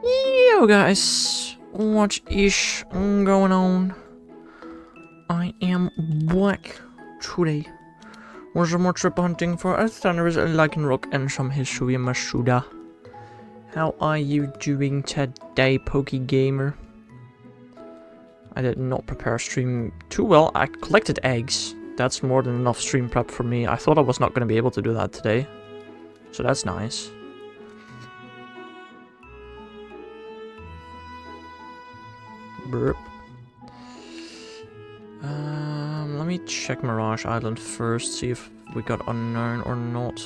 Yo guys, what is going on? I am back today with some more trip hunting for a Thundurus, a Lycanroc, and some Hisui and Masuda. How are you doing today, Pokey Gamer? I did not prepare a stream too well. I collected eggs. That's more than enough stream prep for me. I thought I was not going to be able to do that today, so that's nice. Burp. Let me check Mirage Island first, see if we got unknown or not.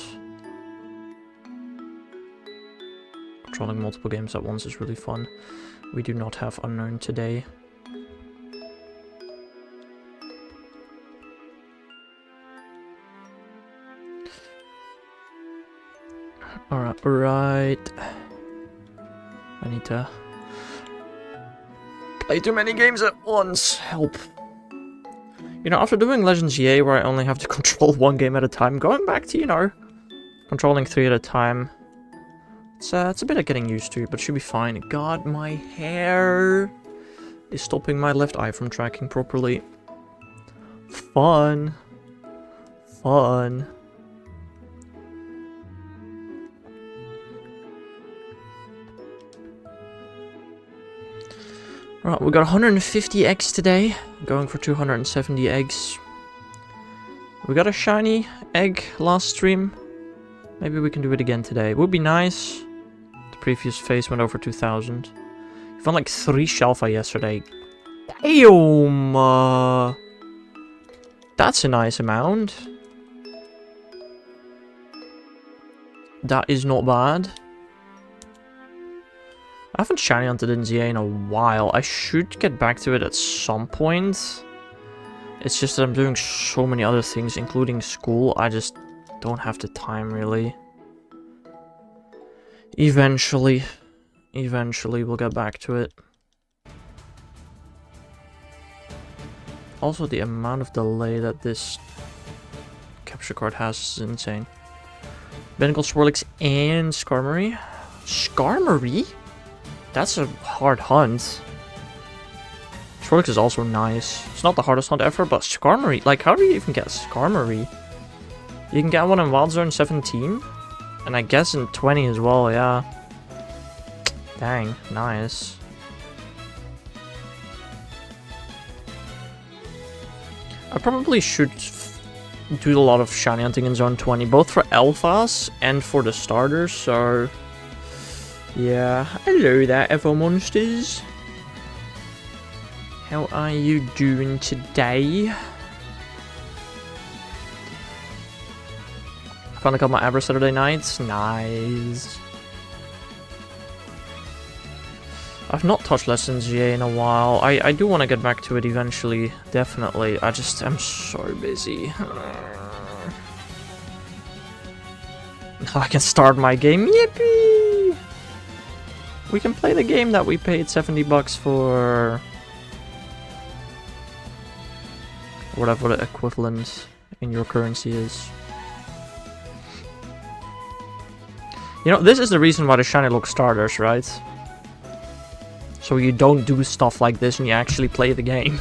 Controlling multiple games at once is really fun. We do not have unknown today. Alright. I need to play too many games at once. Help. You know, after doing Legends EA, where I only have to control one game at a time, going back to, you know, controlling 3 at a time, it's a bit of getting used to, but it should be fine. God, my hair is stopping my left eye from tracking properly. Fun. Fun. Right, we got 150 eggs today, going for 270 eggs. We got a shiny egg last stream. Maybe we can do it again today. It would be nice. The previous phase went over 2,000. We found like 3 Shelfa yesterday. Damn! That's a nice amount. That is not bad. I haven't shiny hunted in ZA in a while. I should get back to it at some point. It's just that I'm doing so many other things, including school. I just don't have the time, really. Eventually we'll get back to it. Also, the amount of delay that this capture card has is insane. Binnacle, Swirlix, and Skarmory. Skarmory? That's a hard hunt. Swirlix is also nice. It's not the hardest hunt ever, but Skarmory, like, how do you even get Skarmory? You can get one in Wild Zone 17, and I guess in 20 as well, yeah. Dang, nice. I probably should do a lot of shiny hunting in Zone 20, both for alphas and for the starters, so... yeah, hello there, Evo Monsters. How are you doing today? Found a couple of Abra Saturday nights. Nice. I've not touched Lessons GA in a while. I do want to get back to it eventually, definitely. I just am so busy. Now I can start my game. Yippee! We can play the game that we paid 70 bucks for. Whatever the equivalent in your currency is. You know, this is the reason why the shiny looks starters, right? So you don't do stuff like this and you actually play the game.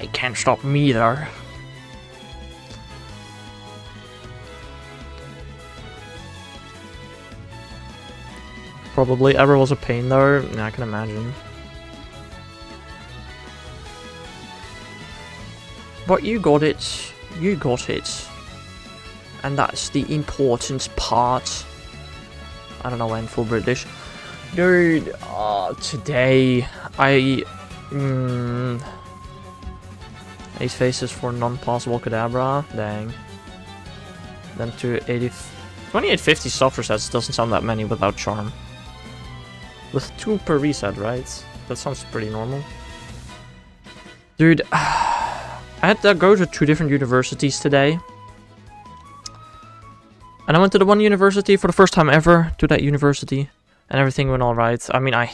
They can't stop me there. Probably ever was a pain though. Yeah, I can imagine. But you got it. You got it. And that's the important part. I don't know why in full British. Dude, today I... Ace faces for non-possible Kadabra. Dang. Then 2850 soft resets doesn't sound that many without Charm. With 2 per reset, right? That sounds pretty normal. Dude, I had to go to 2 different universities today. And I went to the one university for the first time ever, to that university. And everything went alright. I mean, I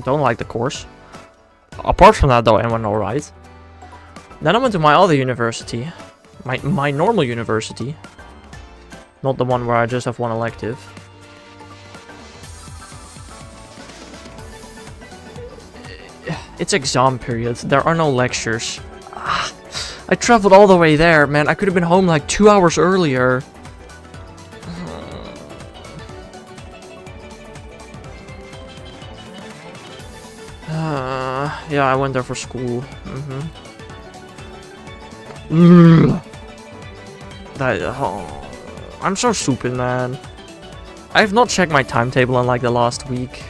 don't like the course. Apart from that though, it went alright. Then I went to my other university. My normal university. Not the one where I just have one elective. It's exam period. There are no lectures. I traveled all the way there, man. I could have been home like 2 hours earlier. Yeah, I went there for school. I'm so stupid, man. I have not checked my timetable in like the last week.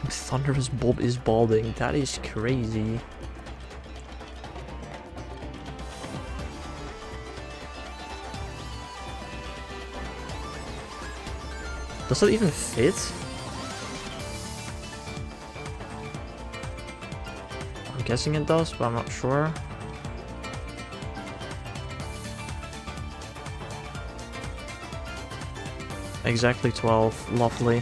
Thundurus Bob is balding. That is crazy. Does that even fit? I'm guessing it does, but I'm not sure. Exactly 12. Lovely.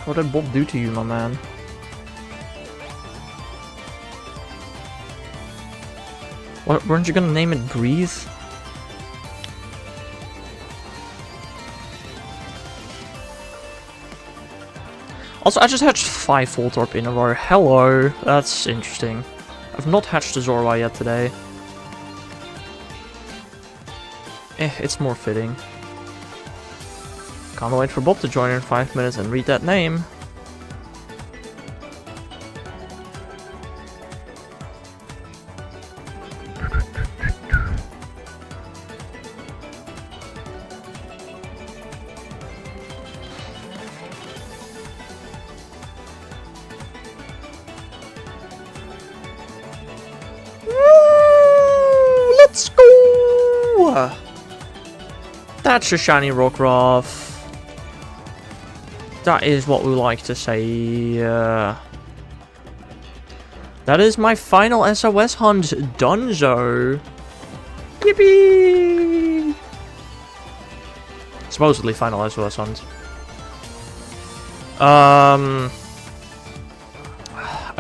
What did Bob do to you, my man? What, weren't you gonna name it Breathe? Also, I just hatched 5 Voltorb in a row. Hello, that's interesting. I've not hatched a Zorua yet today. It's more fitting. Can't wait for Bob to join in 5 minutes and read that name. Let's go! That's a shiny Rockruff. That is what we like to say. That is my final SOS hunt donezo. Yippee! Supposedly final SOS hunt. I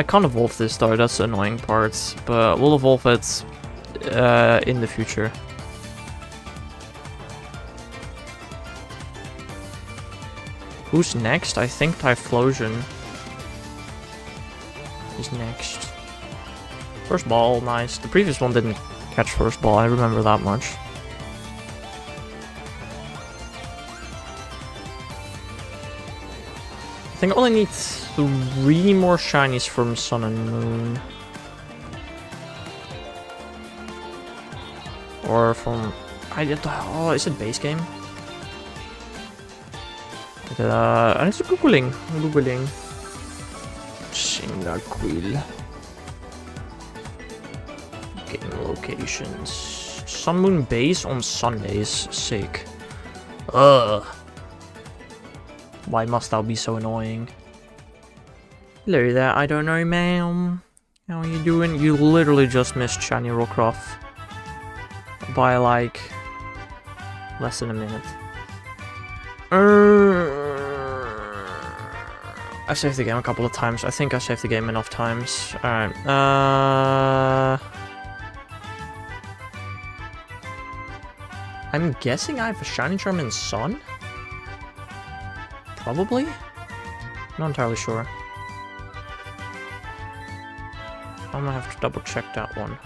can't evolve this though, that's the annoying part. But we'll evolve it in the future. Who's next? I think Typhlosion is next. First ball, nice. The previous one didn't catch first ball, I remember that much. I think I only need 3 more shinies from Sun and Moon. Or from... oh, is it base game? And it's googling. Cyndaquil. Game locations. Sun Moon base on Sundays. Sick. Ugh. Why must that be so annoying? Hello there, I don't know, ma'am. How are you doing? You literally just missed shiny Rockruff by like less than a minute. I saved the game a couple of times. I think I saved the game enough times. Alright. I'm guessing I have a shiny charm in Sun? Probably? Not entirely sure. I'm gonna have to double check that one.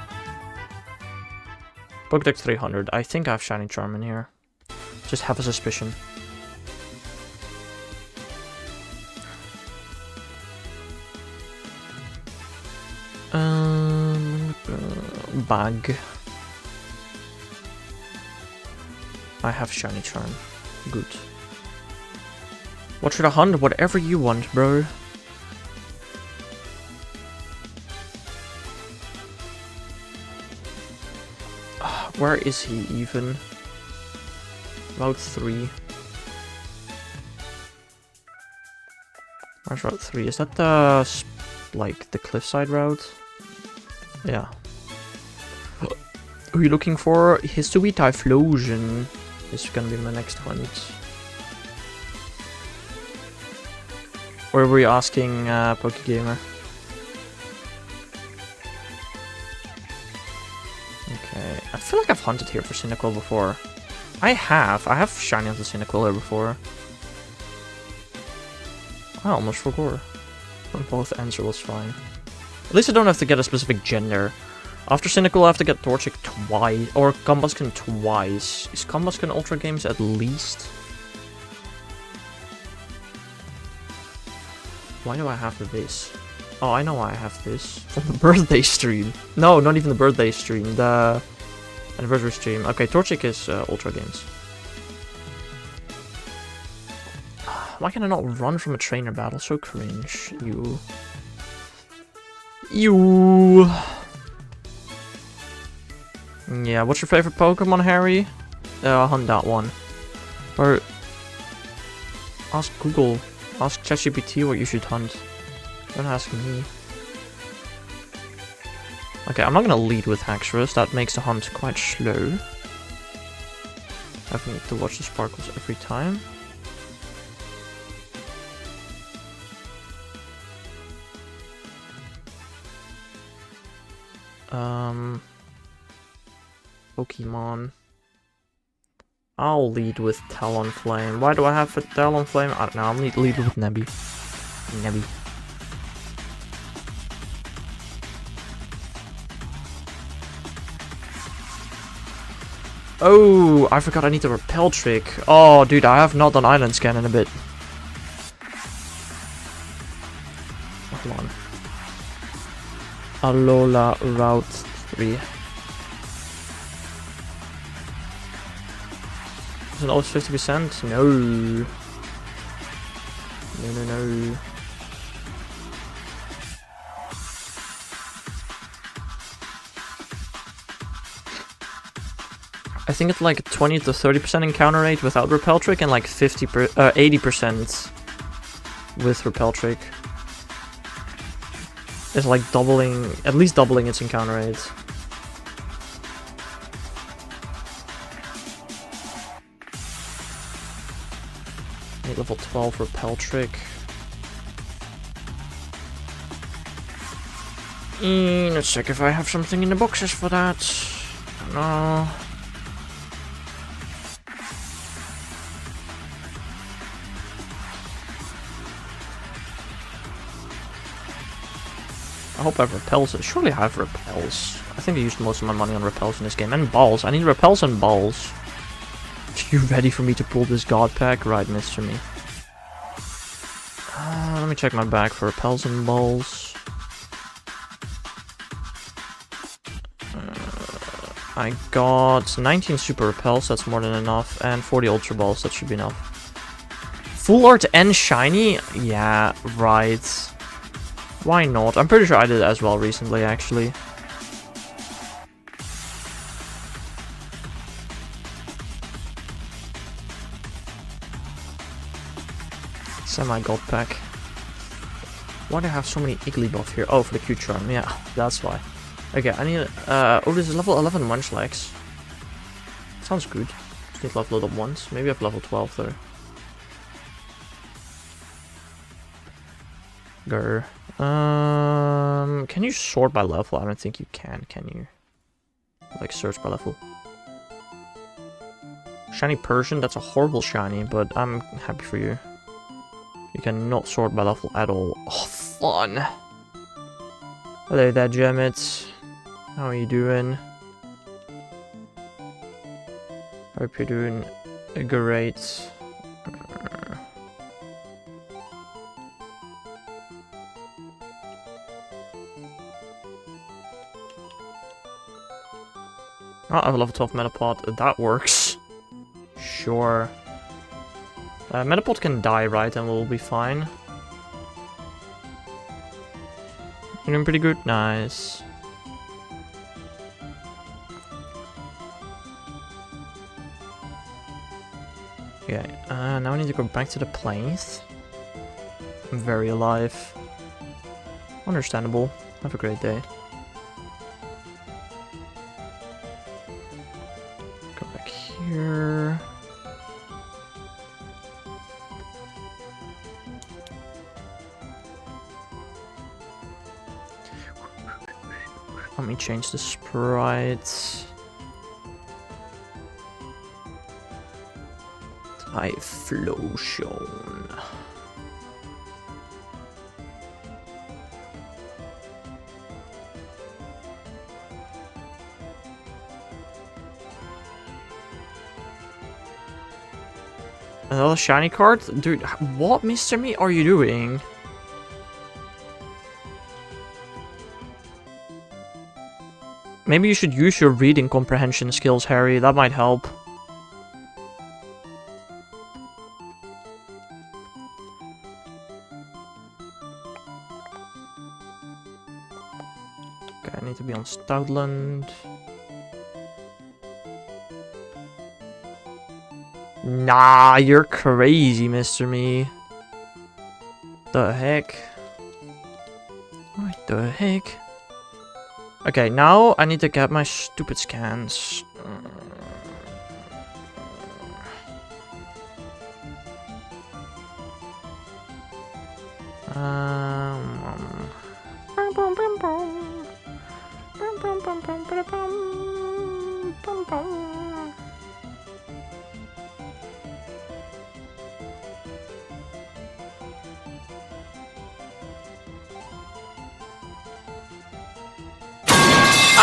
Pokédex 300. I think I have shiny charm in here. Just have a suspicion. Bag. I have shiny charm. Good. What should I hunt? Whatever you want, bro. Where is he even? Route 3. Where's Route 3? Is that the like the cliffside route? Yeah. Who are you looking for? Hisui Typhlosion is gonna be my next hunt. Or were you asking Pokegamer? Okay, I feel like I've hunted here for Cyndaquil before. I have shiny on the Cyndaquil here before. I almost forgot. Both answer was fine. At least I don't have to get a specific gender. After Cyndaquil I have to get Torchic twice, or Combuskin twice. Is Combuskin Ultra Games at least? Why do I have this? Oh, I know why I have this. From the birthday stream. No, not even the birthday stream. The anniversary stream. Okay, Torchic is Ultra Games. Why can I not run from a trainer battle? So cringe. You. Yeah, what's your favorite Pokemon, Harry? I'll hunt that one. Or ask Google. Ask ChatGPT what you should hunt. Don't ask me. Okay, I'm not gonna lead with Haxorus. That makes the hunt quite slow. I need to watch the sparkles every time. Pokemon. I'll lead with Talonflame. Why do I have a Talonflame? I don't know. I'll lead with Nebby. Oh, I forgot I need the Repel trick. Oh, dude, I have not done Island Scan in a bit. Hold on. Alola Route 3. Is it always 50%? No. No. I think it's like 20 to 30% encounter rate without Repel Trick and like 80% with Repel Trick. It's like doubling, at least doubling its encounter rate. Need level 12 Repel Trick. Let's check if I have something in the boxes for that. No. I hope I have repels. Surely I have repels. I think I used most of my money on repels in this game. And balls. I need repels and balls. Are you ready for me to pull this god pack? Right, Mr. Me. Let me check my bag for repels and balls. I got 19 super repels. That's more than enough. And 40 ultra balls. That should be enough. Full art and shiny? Yeah, right. Why not? I'm pretty sure I did it as well recently, actually. Semi-gold pack. Why do I have so many Igglybuff here? Oh, for the Q-Charm. Yeah, that's why. Okay, I need... oh, this is level 11 Munchlax. Sounds good. Just need to level it up once. Maybe I have level 12 though. Grr. Can you sort by level? I don't think you can you? Like, search by level. Shiny Persian, that's a horrible shiny, but I'm happy for you. You cannot sort by level at all. Oh, fun! Hello there, Gemmet. How are you doing? Hope you're doing great. Oh, I have a level 12 Metapod. That works. Sure. Metapod can die, right? And we'll be fine. You're doing pretty good. Nice. Okay, now I need to go back to the plains. I'm very alive. Understandable. Have a great day. Go back here. Let me change the sprites. Typhlosion. Another shiny card? Dude, what, Mr. Me, are you doing? Maybe you should use your reading comprehension skills, Harry. That might help. Okay, I need to be on Stoutland. Nah, you're crazy, Mr. Me. The heck? What the heck? Okay, now I need to get my stupid scans.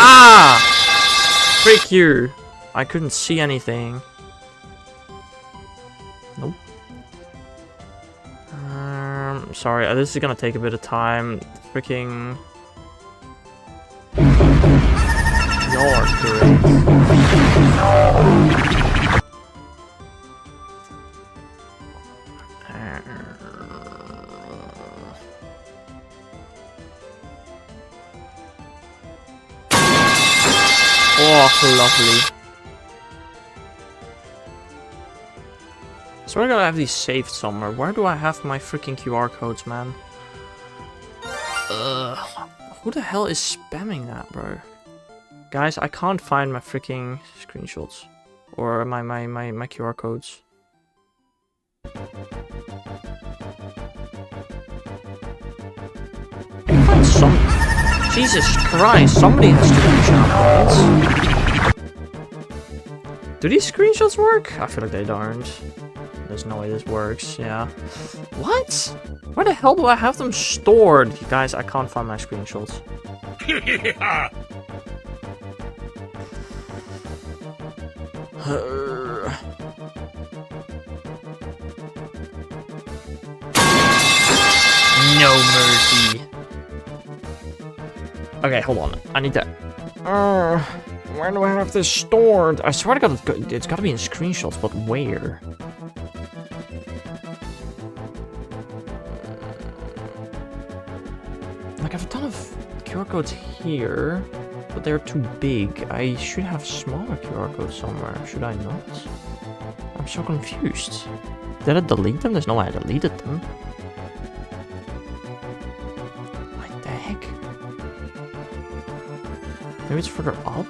Ah! Frick you! I couldn't see anything. Nope. Sorry, this is gonna take a bit of time. Freaking. You're great. Oh, lovely. So we're gonna have these saved somewhere. Where do I have my freaking QR codes, man? Who the hell is spamming that, bro? Guys, I can't find my freaking screenshots. Or my QR codes. I can find some... Jesus Christ, somebody has to reach out. Do these screenshots work? I feel like they don't. There's no way this works, yeah. What? Where the hell do I have them stored? You guys, I can't find my screenshots. No mercy. Okay, hold on. I need that. Where do I have this stored? I swear to God, it's gotta be in screenshots, but where? Like, I have a ton of QR codes here, but they're too big. I should have smaller QR codes somewhere, should I not? I'm so confused. Did I delete them? There's no way I deleted them. What the heck? Maybe it's further up?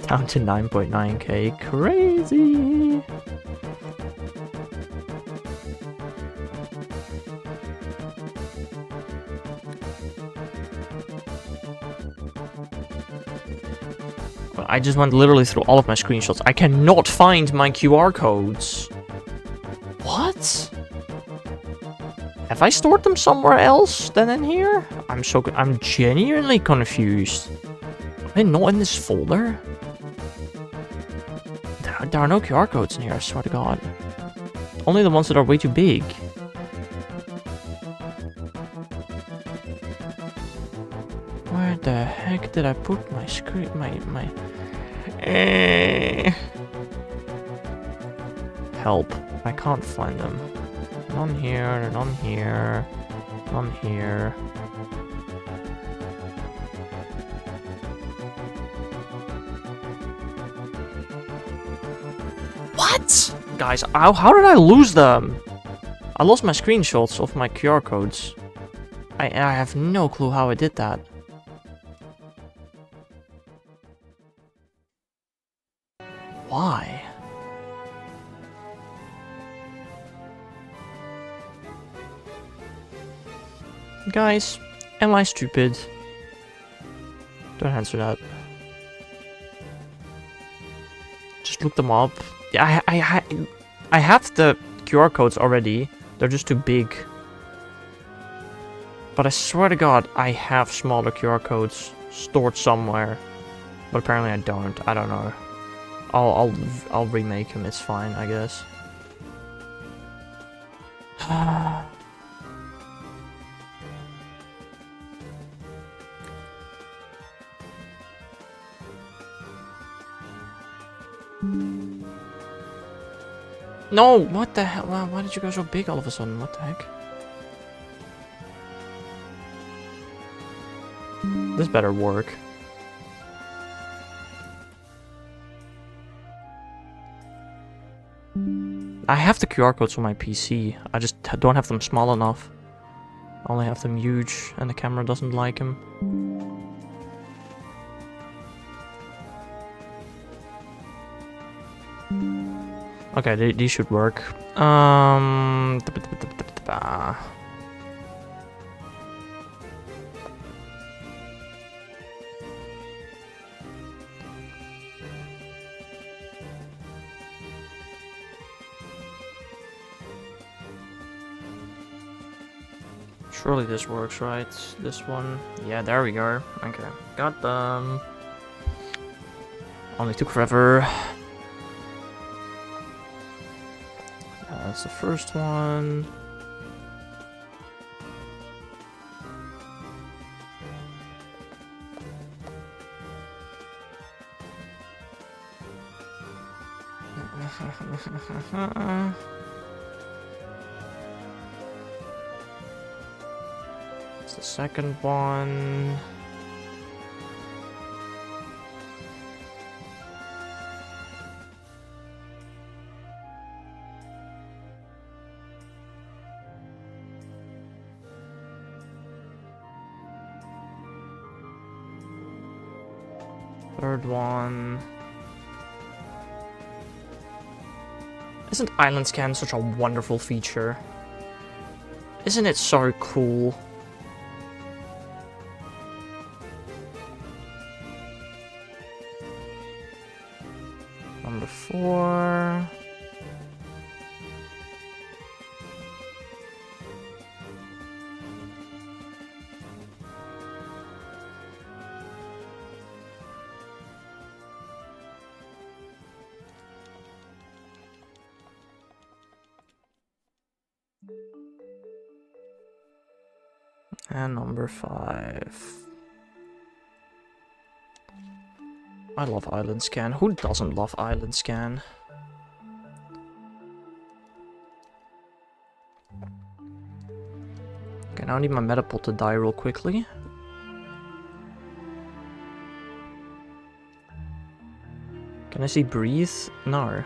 Down to 9.9k. Crazy! Well, I just went literally through all of my screenshots. I cannot find my QR codes. What? Have I stored them somewhere else than in here? I'm genuinely confused. Are they not in this folder? There are no QR codes in here, I swear to God. Only the ones that are way too big. Where the heck did I put my screen? Help. I can't find them. None here, none here, none here. What? Guys, how did I lose them? I lost my screenshots of my QR codes. I have no clue how I did that. Why? Guys, am I stupid? Don't answer that. look them up. Yeah, I have the QR codes already. They're just too big. But I swear to God, I have smaller QR codes stored somewhere. But apparently I don't. I don't know. I'll remake them. It's fine, I guess. No! What the hell? Why did you go so big all of a sudden? What the heck? This better work. I have the QR codes on my PC. I just don't have them small enough. I only have them huge, and the camera doesn't like them. Okay, these should work. Surely this works, right? This one. Yeah, there we go. Okay, got them. Only took forever. That's the first one. It's the second one. Third one. Isn't Island Scan such a wonderful feature? Isn't it so cool? Number 4. And number 5. I love Island Scan. Who doesn't love Island Scan? Okay, now I need my Metapod to die real quickly. Can I see breathe? No.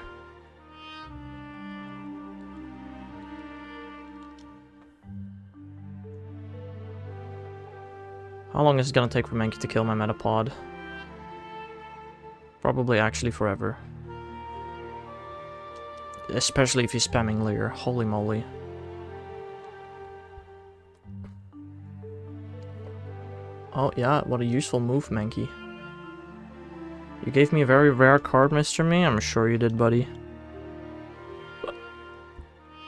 How long is it gonna take for Mankey to kill my Metapod? Probably actually forever. Especially if he's spamming Leer. Holy moly. Oh yeah, what a useful move, Mankey. You gave me a very rare card, Mr. Me. I'm sure you did, buddy.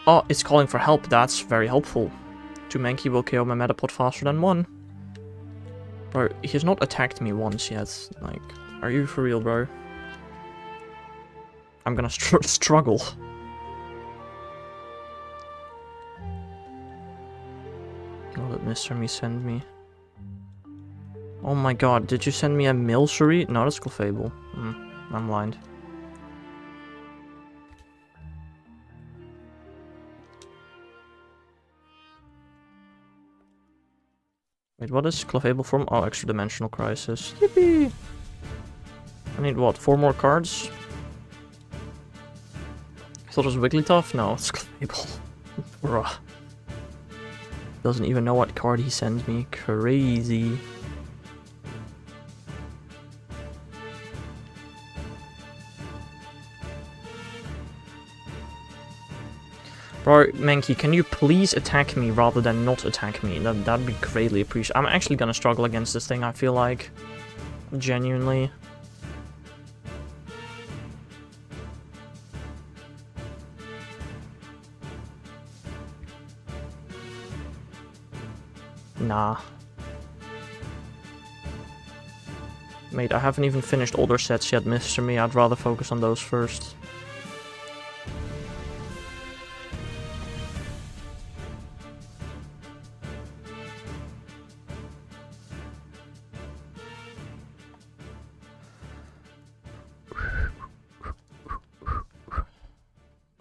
Oh, it's calling for help. That's very helpful. 2 Mankey will KO my Metapod faster than 1. Bro, he has not attacked me once yet. Like, are you for real, bro? I'm gonna struggle. What did Mr. Me send me? Oh my god, did you send me a Milcery? No, that's Clefable. I'm blind. Wait, what is Clefable from? Oh, Extra Dimensional Crisis. Yippee! I need what, 4 more cards? I thought it was Wigglytuff? No, it's Clefable. Bruh. Doesn't even know what card he sends me. Crazy. Bro, Mankey, can you please attack me rather than not attack me? That'd be greatly appreciated. I'm actually gonna struggle against this thing, I feel like. Genuinely. Nah. Mate, I haven't even finished older sets yet, Mr. Me. I'd rather focus on those first.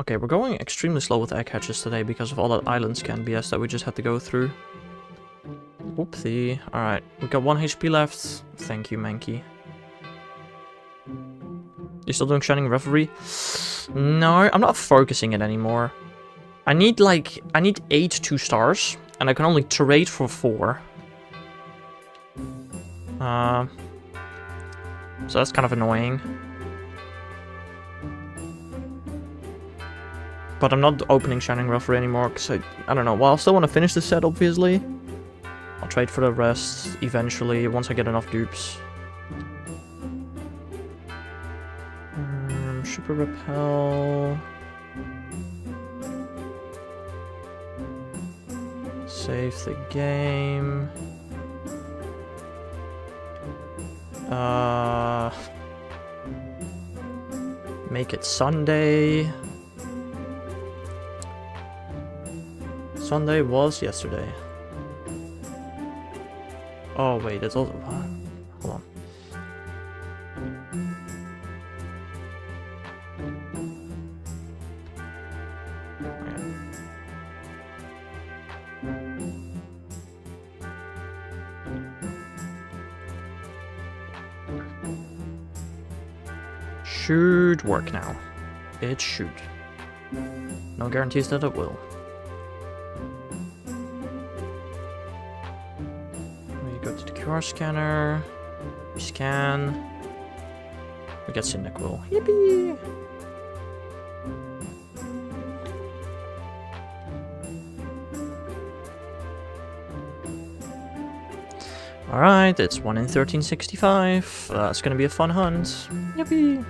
Okay, we're going extremely slow with egg hatches today because of all that island scan BS that we just had to go through. Whoopsie. Alright, we got 1 HP left. Thank you, Mankey. You still doing Shining Revelry? No, I'm not focusing it anymore. I need 8 2-stars, and I can only trade for 4. So that's kind of annoying. But I'm not opening Shining Revelry anymore, because I don't know. Well, I still want to finish the set, obviously. I'll trade for the rest eventually, once I get enough dupes. Super Repel. Save the game. Make it Sunday. Sunday was yesterday. Oh wait, it's also... Hold on. Should work now. It should. No guarantees that it will. We go to the QR scanner. We scan. We get Cyndaquil. Yippee! Alright, it's 1 in 1365. That's gonna be a fun hunt. Yippee!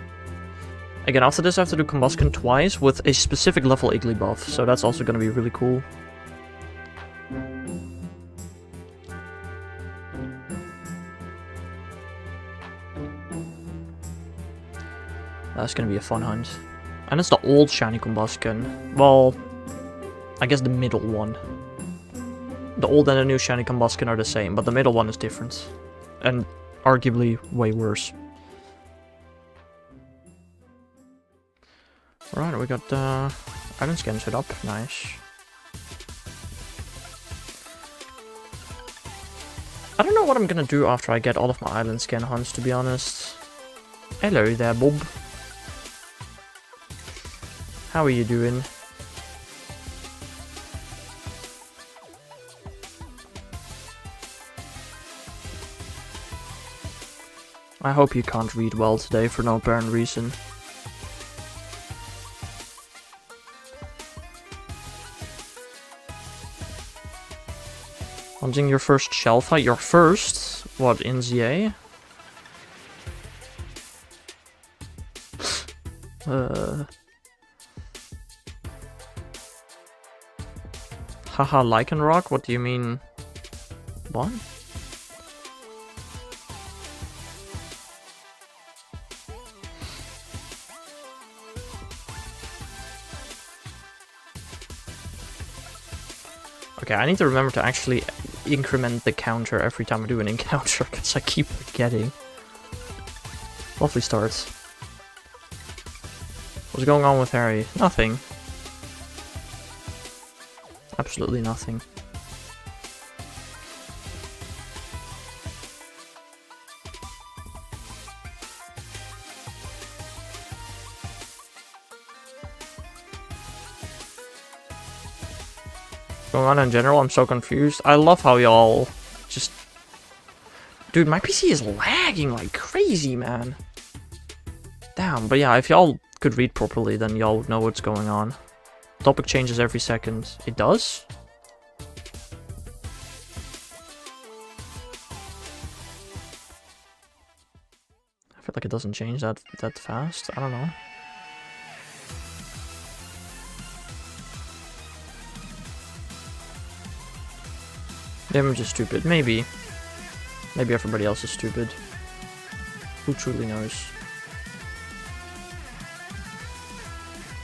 Again, after this I have to do Combustion twice with a specific level Iggly buff, so that's also gonna be really cool. That's gonna be a fun hunt. And it's the old shiny Combustion. Well, I guess the middle one. The old and the new shiny Combustion are the same, but the middle one is different. And arguably way worse. Alright, we got island scan set up. Nice. I don't know what I'm gonna do after I get all of my island scan hunts, to be honest. Hello there, Bob. How are you doing? I hope you can't read well today for no apparent reason. Hunting your first shell fight? Your first? What, in ZA? Haha, Lycanroc? What do you mean? What? Okay, I need to remember to actually increment the counter every time I do an encounter, because I keep forgetting. Lovely start. What's going on with Harry? Nothing. Absolutely nothing. Going on in general, I'm so confused. I love how y'all just... Dude, my PC is lagging like crazy, man. Damn, but yeah, if y'all could read properly, then y'all would know what's going on. Topic changes every second. It does? I feel like it doesn't change that fast. I don't know. I'm just stupid. Maybe. Maybe everybody else is stupid. Who truly knows?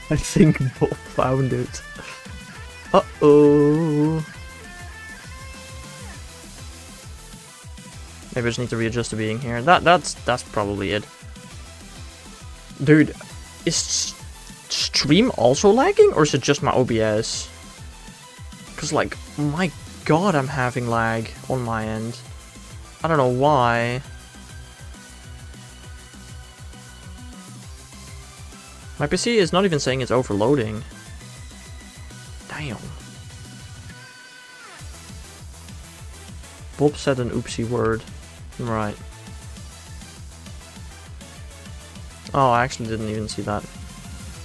I think Bob found it. Uh-oh. Maybe I just need to readjust the being here. That's probably it. Dude, is stream also lagging, or is it just my OBS? Cause like, my god, I'm having lag on my end. I don't know why. My PC is not even saying it's overloading. Damn. Bob said an oopsie word. Right. Oh, I actually didn't even see that.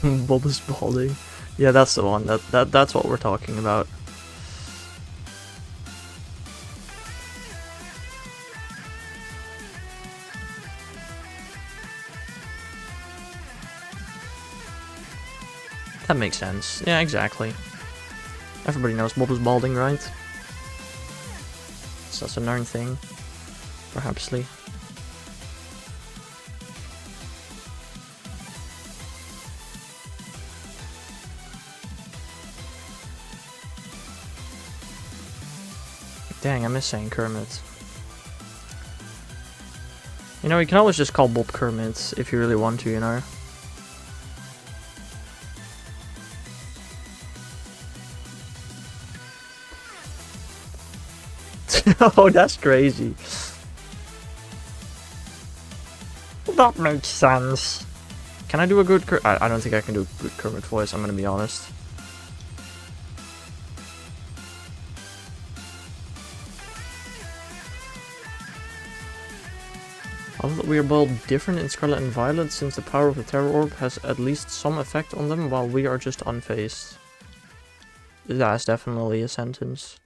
Bob is balding. Yeah, that's the one. That's what we're talking about. That makes sense. Yeah, exactly. Everybody knows Bob is balding, right? So that's a known thing. Perhapsly. Dang, I miss saying Kermit. You know, you can always just call Bob Kermit if you really want to, you know? Oh, that's crazy. That makes sense. Can I do a good I don't think I can do a good Kermit voice, I'm gonna be honest. I thought we are both different in Scarlet and Violet, since the power of the Terror Orb has at least some effect on them, while we are just unfazed. That's definitely a sentence.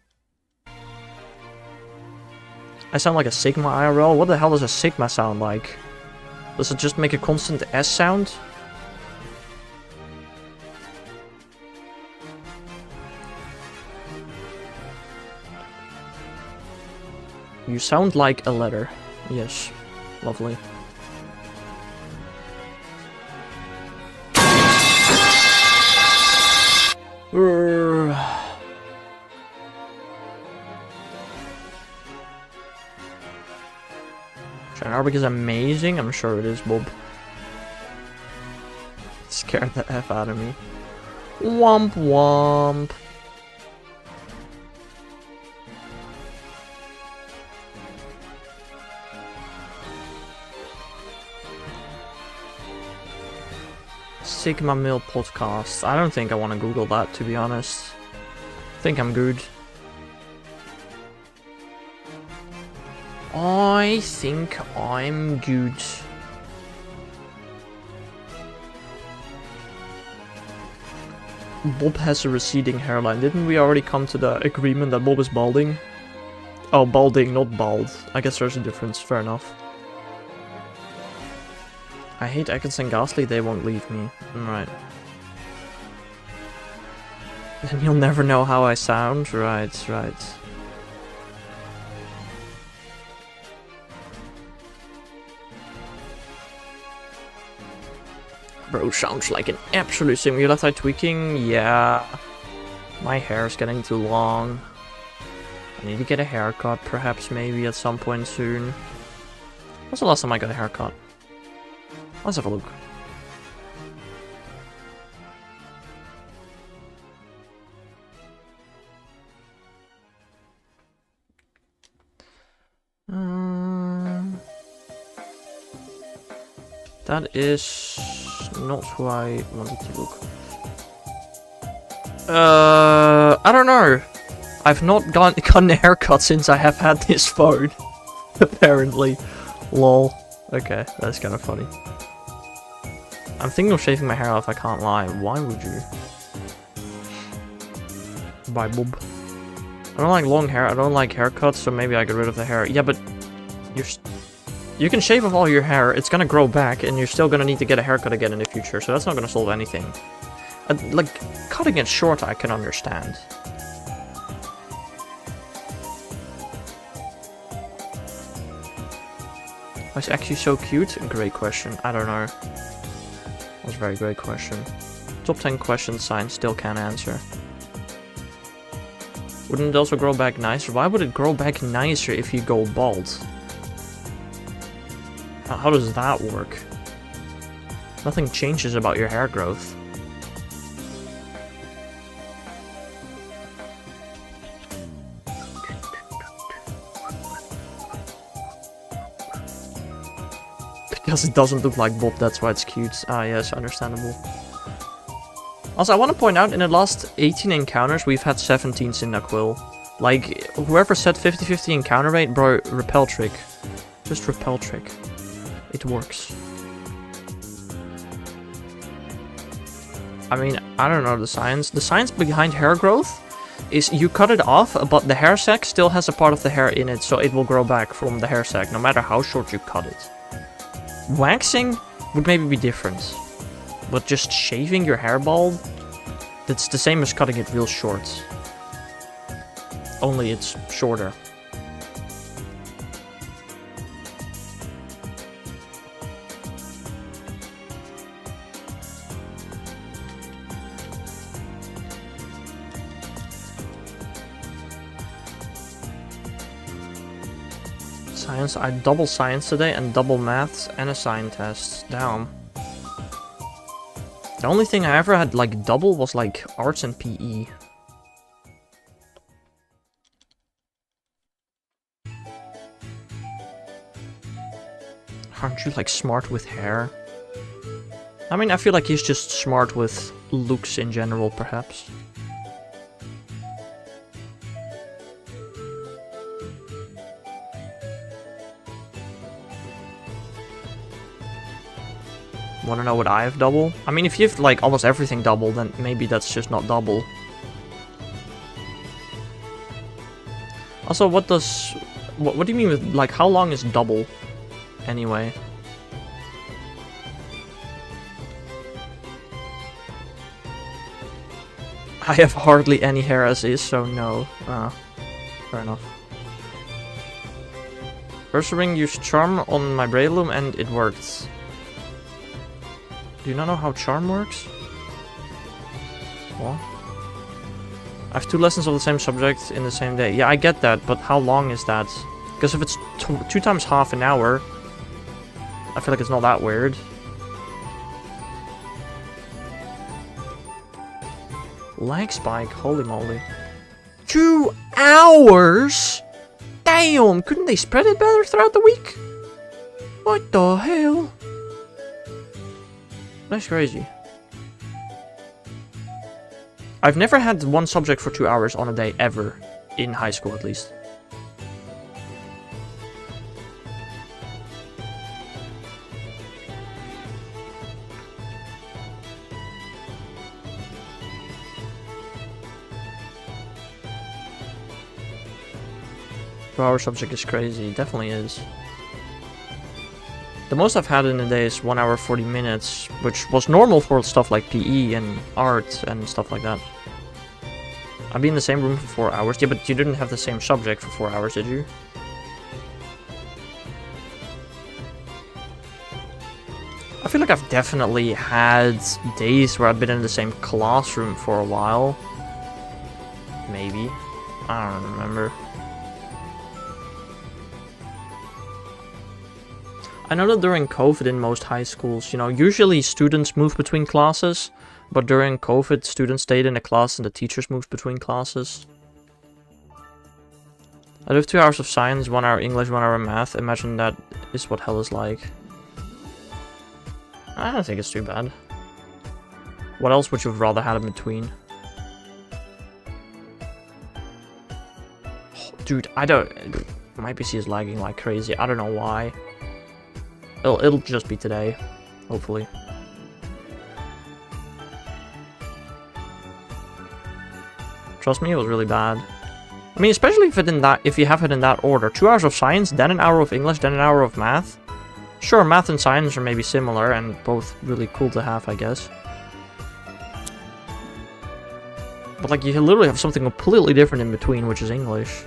I sound like a Sigma IRL? What the hell does a Sigma sound like? Does it just make a constant S sound? You sound like a letter. Yes. Lovely. Arbik is amazing, I'm sure it is, Bob. Scared the F out of me. Womp womp. Sigma Mill podcast. I don't think I want to Google that, to be honest. I think I'm good. I think I'm good. Bob has a receding hairline. Didn't we already come to the agreement that Bob is balding? Oh, balding, not bald. I guess there's a difference. Fair enough. I hate Ekans and Ghastly. They won't leave me. Right. And you'll never know how I sound. Right, right. Bro sounds like an absolute sim. You left eye tweaking? Yeah. My hair's getting too long. I need to get a haircut, perhaps, maybe, at some point soon. When's the last time I got a haircut? Let's have a look. That is not who I wanted to look. I don't know. I've not gotten a haircut since I have had this phone. Apparently. Lol. Okay, that's kind of funny. I'm thinking of shaving my hair off, I can't lie. Why would you? Bye, Bob. I don't like long hair, I don't like haircuts, so maybe I get rid of the hair. Yeah, but you can shave off all your hair, it's gonna grow back, and you're still gonna need to get a haircut again in the future, so that's not gonna solve anything. Like, cutting it short I can understand. Was actually so cute? Great question. I don't know. That's a very great question. Top 10 questions science still can't answer. Wouldn't it also grow back nicer? Why would it grow back nicer if you go bald? How does that work? Nothing changes about your hair growth. Because it doesn't look like Bob, that's why it's cute. Ah, yes, understandable. Also, I want to point out, in the last 18 encounters, we've had 17 Cyndaquil. Like, whoever said 50-50 encounter rate, bro, repel trick. Just repel trick. It works. I mean, I don't know the science. The science behind hair growth is you cut it off, but the hair sac still has a part of the hair in it, so it will grow back from the hair sac, no matter how short you cut it. Waxing would maybe be different, but just shaving your hair bald, that's the same as cutting it real short. Only it's shorter. Science, I double science today and double maths and a science test. Damn. The only thing I ever had like double was like arts and PE. Aren't you like smart with hair? I mean, I feel like he's just smart with looks in general, perhaps. Want to know what I have double? I mean, if you have like almost everything double, then maybe that's just not double. Also, what do you mean with, like, how long is double anyway? I have hardly any hair as is, so no. Fair enough. Ursaring used charm on my Breloom and it worked. Do you not know how charm works? What? I have 2 lessons of the same subject in the same day. Yeah, I get that, but how long is that? Because if it's 2 times half an hour, I feel like it's not that weird. Lag spike, holy moly. 2 hours? Damn, couldn't they spread it better throughout the week? What the hell? That's crazy. I've never had one subject for 2 hours on a day, ever. In high school, at least. Our subject is crazy, it definitely is. The most I've had in a day is 1 hour 40 minutes, which was normal for stuff like PE and art and stuff like that. I'd be in the same room for 4 hours. Yeah, but you didn't have the same subject for 4 hours, did you? I feel like I've definitely had days where I've been in the same classroom for a while. Maybe. I don't remember. I know that during COVID in most high schools, you know, usually students move between classes, but during COVID, students stayed in a class and the teachers moved between classes. I have 2 hours of science, 1 hour English, 1 hour math. Imagine that is what hell is like. I don't think it's too bad. What else would you have rather had in between? Oh, dude, I don't... My PC is lagging like crazy. I don't know why. It'll just be today, hopefully. Trust me, it was really bad. I mean, especially if you have it in that order. 2 hours of science, then an hour of English, then an hour of math. Sure, math and science are maybe similar and both really cool to have, I guess. But like, you literally have something completely different in between, which is English.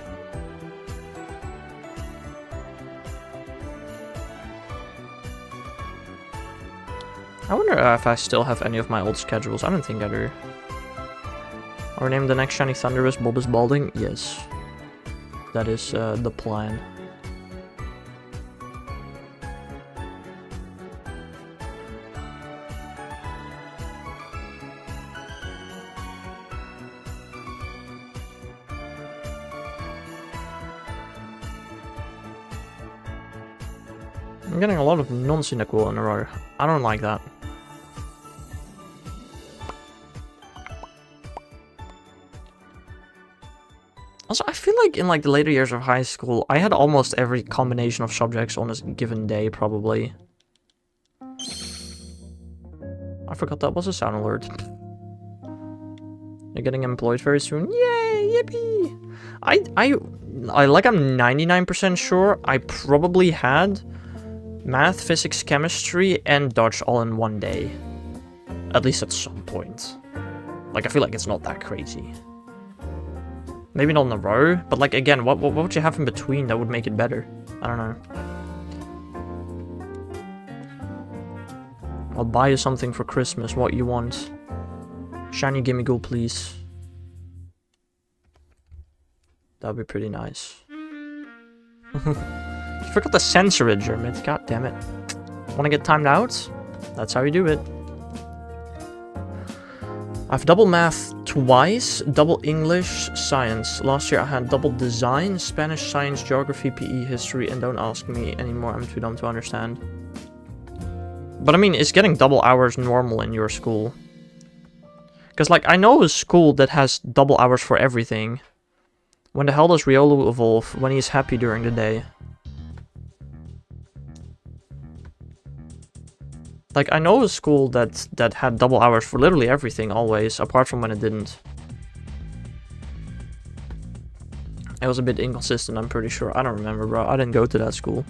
I wonder if I still have any of my old schedules. I don't think I do. Or name the next shiny Thundurus Bulbous Balding? Yes. That is the plan. I'm getting a lot of non-cynical in a row. I don't like that. Also, I feel like in like the later years of high school, I had almost every combination of subjects on a given day, probably. I forgot that was a sound alert. You're getting employed very soon. Yay! Yippee! I like I'm 99% sure I probably had math, physics, chemistry, and Dutch all in one day. At least at some point. Like, I feel like it's not that crazy. Maybe not in a row, but like, again, what would you have in between that would make it better? I don't know. I'll buy you something for Christmas, what you want. Shiny gimme go, please. That'd be pretty nice. You forgot to censor it, Jermit. God damn it. Wanna get timed out? That's how you do it. I've double math twice, double English, science. Last year I had double design, Spanish, science, geography, PE, history, and don't ask me anymore, I'm too dumb to understand. But I mean, is getting double hours normal in your school? Because like, I know a school that has double hours for everything. When the hell does Riolu evolve? When he's happy during the day. Like, I know a school that had double hours for literally everything, always, apart from when it didn't. It was a bit inconsistent, I'm pretty sure. I don't remember, bro. I didn't go to that school.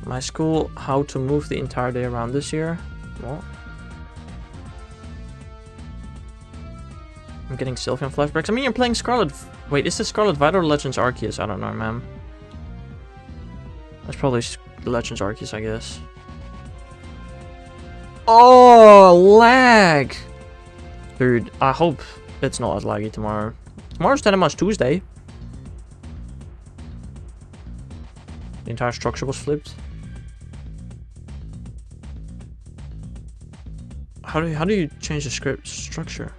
My school, how to move the entire day around this year? What? I'm getting Sylveon flashbacks. I mean, you're playing Scarlet... Wait, is this Scarlet Violet or Legends Arceus? I don't know, man. That's probably Legends Arceus, I guess. Oh, lag! Dude, I hope it's not as laggy tomorrow. Tomorrow's Tenemos Tuesday. The entire structure was flipped. How do you change the script structure?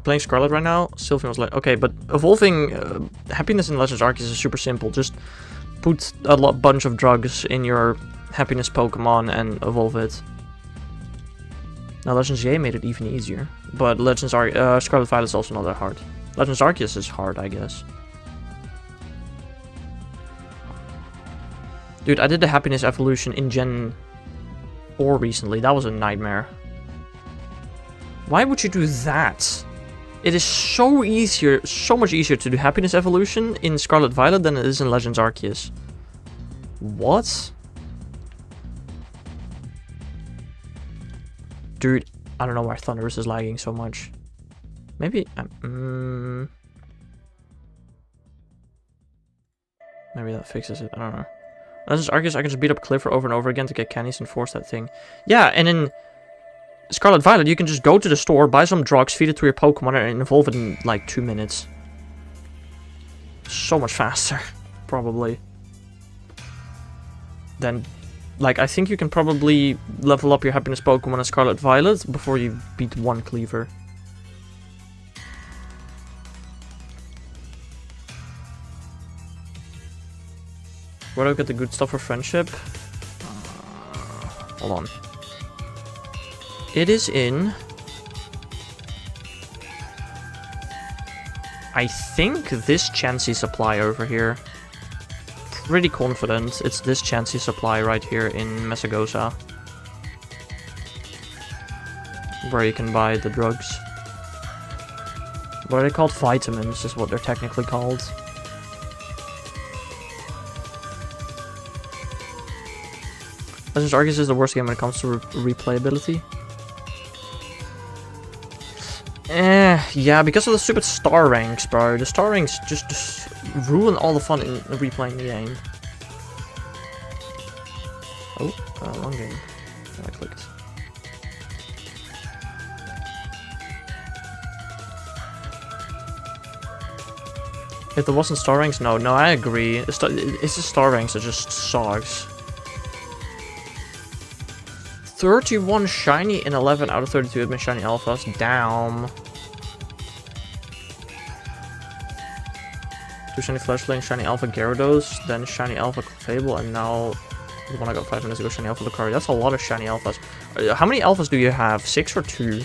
Playing Scarlet right now, Sylveon was like, okay, but evolving happiness in Legends Arceus is super simple. Just put a bunch of drugs in your happiness Pokemon and evolve it. Now Legends YA made it even easier, but Legends Scarlet Violet is also not that hard. Legends Arceus is hard, I guess. Dude, I did the happiness evolution in Gen 4 recently. That was a nightmare. Why would you do that? It is so much easier to do happiness evolution in Scarlet Violet than it is in Legends Arceus. What? Dude, I don't know why Thundurus is lagging so much. Maybe maybe that fixes it. I don't know. Legends Arceus, I can just beat up Clifford over and over again to get candies and force that thing. Yeah, and in Scarlet Violet, you can just go to the store, buy some drugs, feed it to your Pokemon, and evolve it in like 2 minutes. So much faster, probably. Then, like, I think you can probably level up your happiness Pokemon in Scarlet Violet before you beat one Cleaver. Where do I get the good stuff for friendship? Hold on. It is in... I think this Chansey supply over here. Pretty confident it's this Chansey supply right here in Mesagosa. Where you can buy the drugs. What are they called? Vitamins is what they're technically called. Legends Arceus is the worst game when it comes to replayability. Yeah, because of the stupid star ranks, bro. The star ranks just ruin all the fun in replaying the game. Oh, wrong game. I clicked. If there wasn't star ranks, no, I agree. It's just star ranks that just sucks. 31 shiny and 11 out of 32 have been shiny alphas. Damn. 2 shiny Flashling, shiny alpha Gyarados, then shiny alpha Clefable, and now the one I got 5 minutes ago, shiny alpha Lucario. That's a lot of shiny alphas. How many alphas do you have? 6 or 2?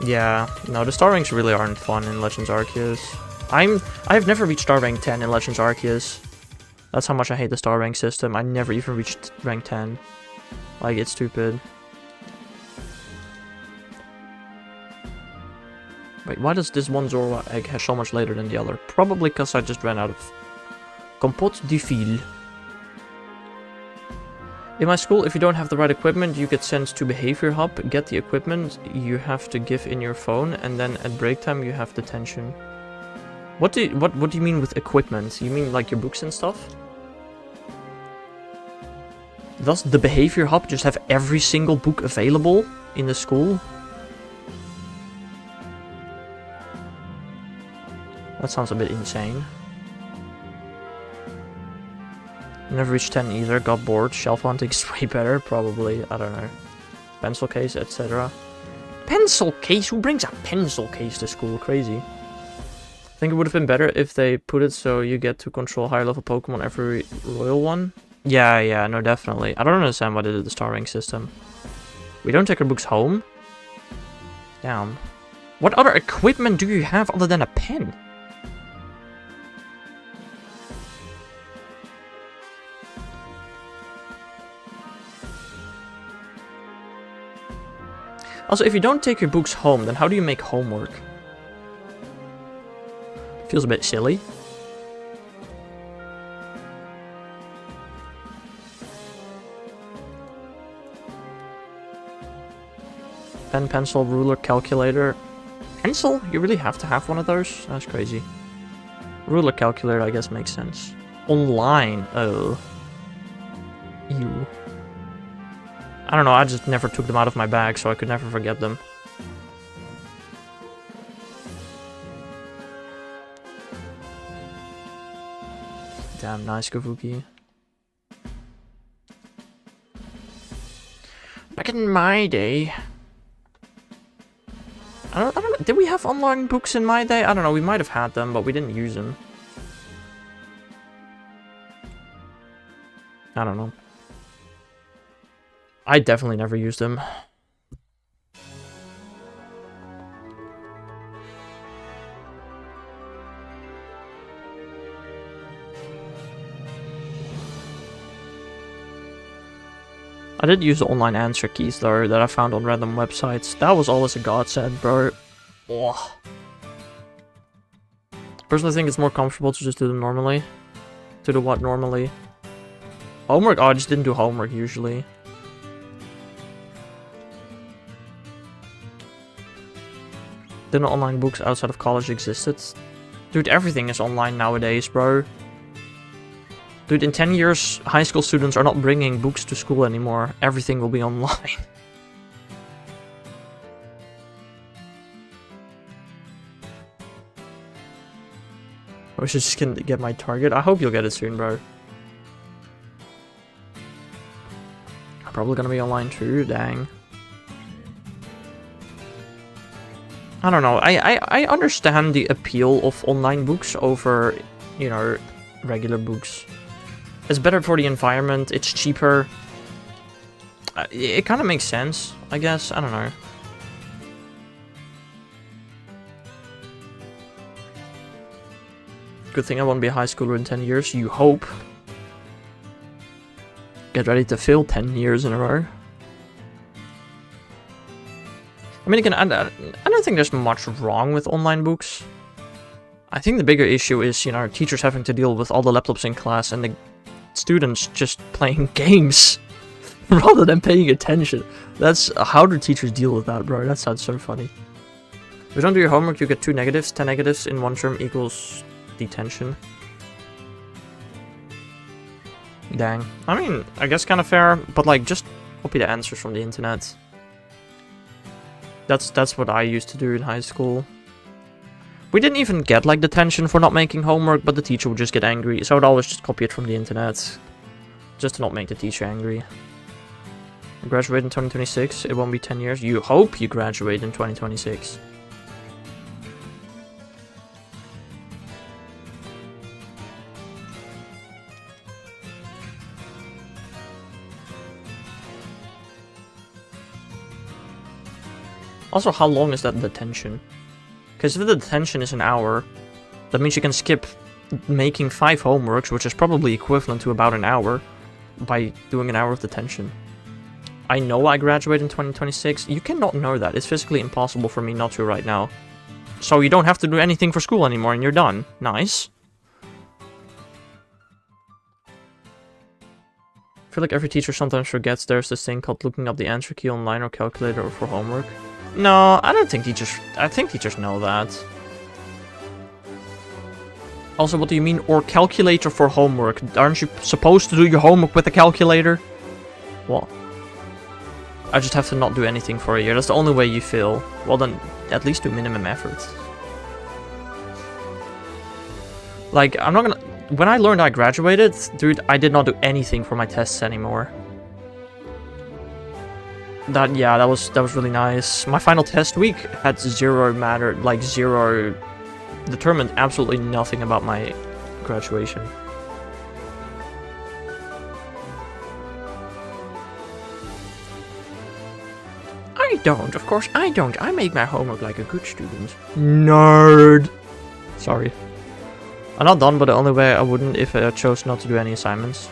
Yeah, no, the star ranks really aren't fun in Legends Arceus. I've never reached star rank 10 in Legends Arceus. That's how much I hate the star rank system. I never even reached rank 10. Like, it's stupid. Wait, why does this one Zorua egg have so much later than the other? Probably because I just ran out of Compote de Fil. In my school, if you don't have the right equipment, you get sent to Behavior Hub, get the equipment you have to give in your phone, and then at break time you have detention. What do you mean with equipment? You mean like your books and stuff? Does the Behavior Hub just have every single book available in the school? That sounds a bit insane. Never reached 10 either, got bored. Shelf hunting is way better, probably. I don't know. Pencil case, etc. Pencil case? Who brings a pencil case to school? Crazy. I think it would have been better if they put it so you get to control higher level Pokemon every Royal one. Yeah, no, definitely. I don't understand why they did the star rank system. We don't take our books home? Damn. What other equipment do you have other than a pen? Also, if you don't take your books home, then how do you make homework? Feels a bit silly. Pen, pencil, ruler, calculator. Pencil? You really have to have one of those? That's crazy. Ruler, calculator, I guess makes sense. Online. Oh. Ew. I don't know, I just never took them out of my bag, so I could never forget them. Damn, nice Kavuki. Back in my day... I don't know, did we have online books in my day? I don't know, we might have had them, but we didn't use them. I don't know. I definitely never used them. I did use the online answer keys though that I found on random websites. That was always a godsend, bro. Ugh. Personally, I think it's more comfortable to just do them normally. To do what normally? Homework? Oh, I just didn't do homework usually. Didn't online books outside of college existed? Dude, everything is online nowadays, bro. Dude, in 10 years, high school students are not bringing books to school anymore. Everything will be online. I wish I just can get my target. I hope you'll get it soon, bro. I'm probably gonna be online too, dang. I don't know, I understand the appeal of online books over, you know, regular books. It's better for the environment, it's cheaper. It kind of makes sense, I guess, I don't know. Good thing I won't be a high schooler in 10 years, you hope. Get ready to fail 10 years in a row. I mean, again, I don't think there's much wrong with online books. I think the bigger issue is, you know, teachers having to deal with all the laptops in class and the students just playing games. rather than paying attention. That's how do teachers deal with that, bro? That sounds so funny. If you don't do your homework, you get 2 negatives. 10 negatives in one term equals detention. Dang. I mean, I guess kind of fair, but like, just copy the answers from the internet. That's what I used to do in high school. We didn't even get like detention for not making homework, but the teacher would just get angry, so I'd always just copy it from the internet. Just to not make the teacher angry. I graduate in 2026, it won't be 10 years. You hope you graduate in 2026. Also, how long is that detention? Because if the detention is an hour, that means you can skip making 5 homeworks, which is probably equivalent to about an hour, by doing an hour of detention. I know I graduate in 2026. You cannot know that. It's physically impossible for me not to right now. So you don't have to do anything for school anymore and you're done. Nice. I feel like every teacher sometimes forgets there's this thing called looking up the answer key online or calculator or for homework. No, I don't think teachers... I think teachers know that. Also, what do you mean, or calculator for homework? Aren't you supposed to do your homework with a calculator? Well, I just have to not do anything for a year. That's the only way you fail. Well then, at least do minimum effort. Like, I'm not gonna... When I learned I graduated, dude, I did not do anything for my tests anymore. Yeah, that was really nice. My final test week had zero matter, like zero, determined absolutely nothing about my graduation. I don't, of course I don't. I make my homework like a good student. Nerd! Sorry. I'm not done, but the only way I wouldn't if I chose not to do any assignments.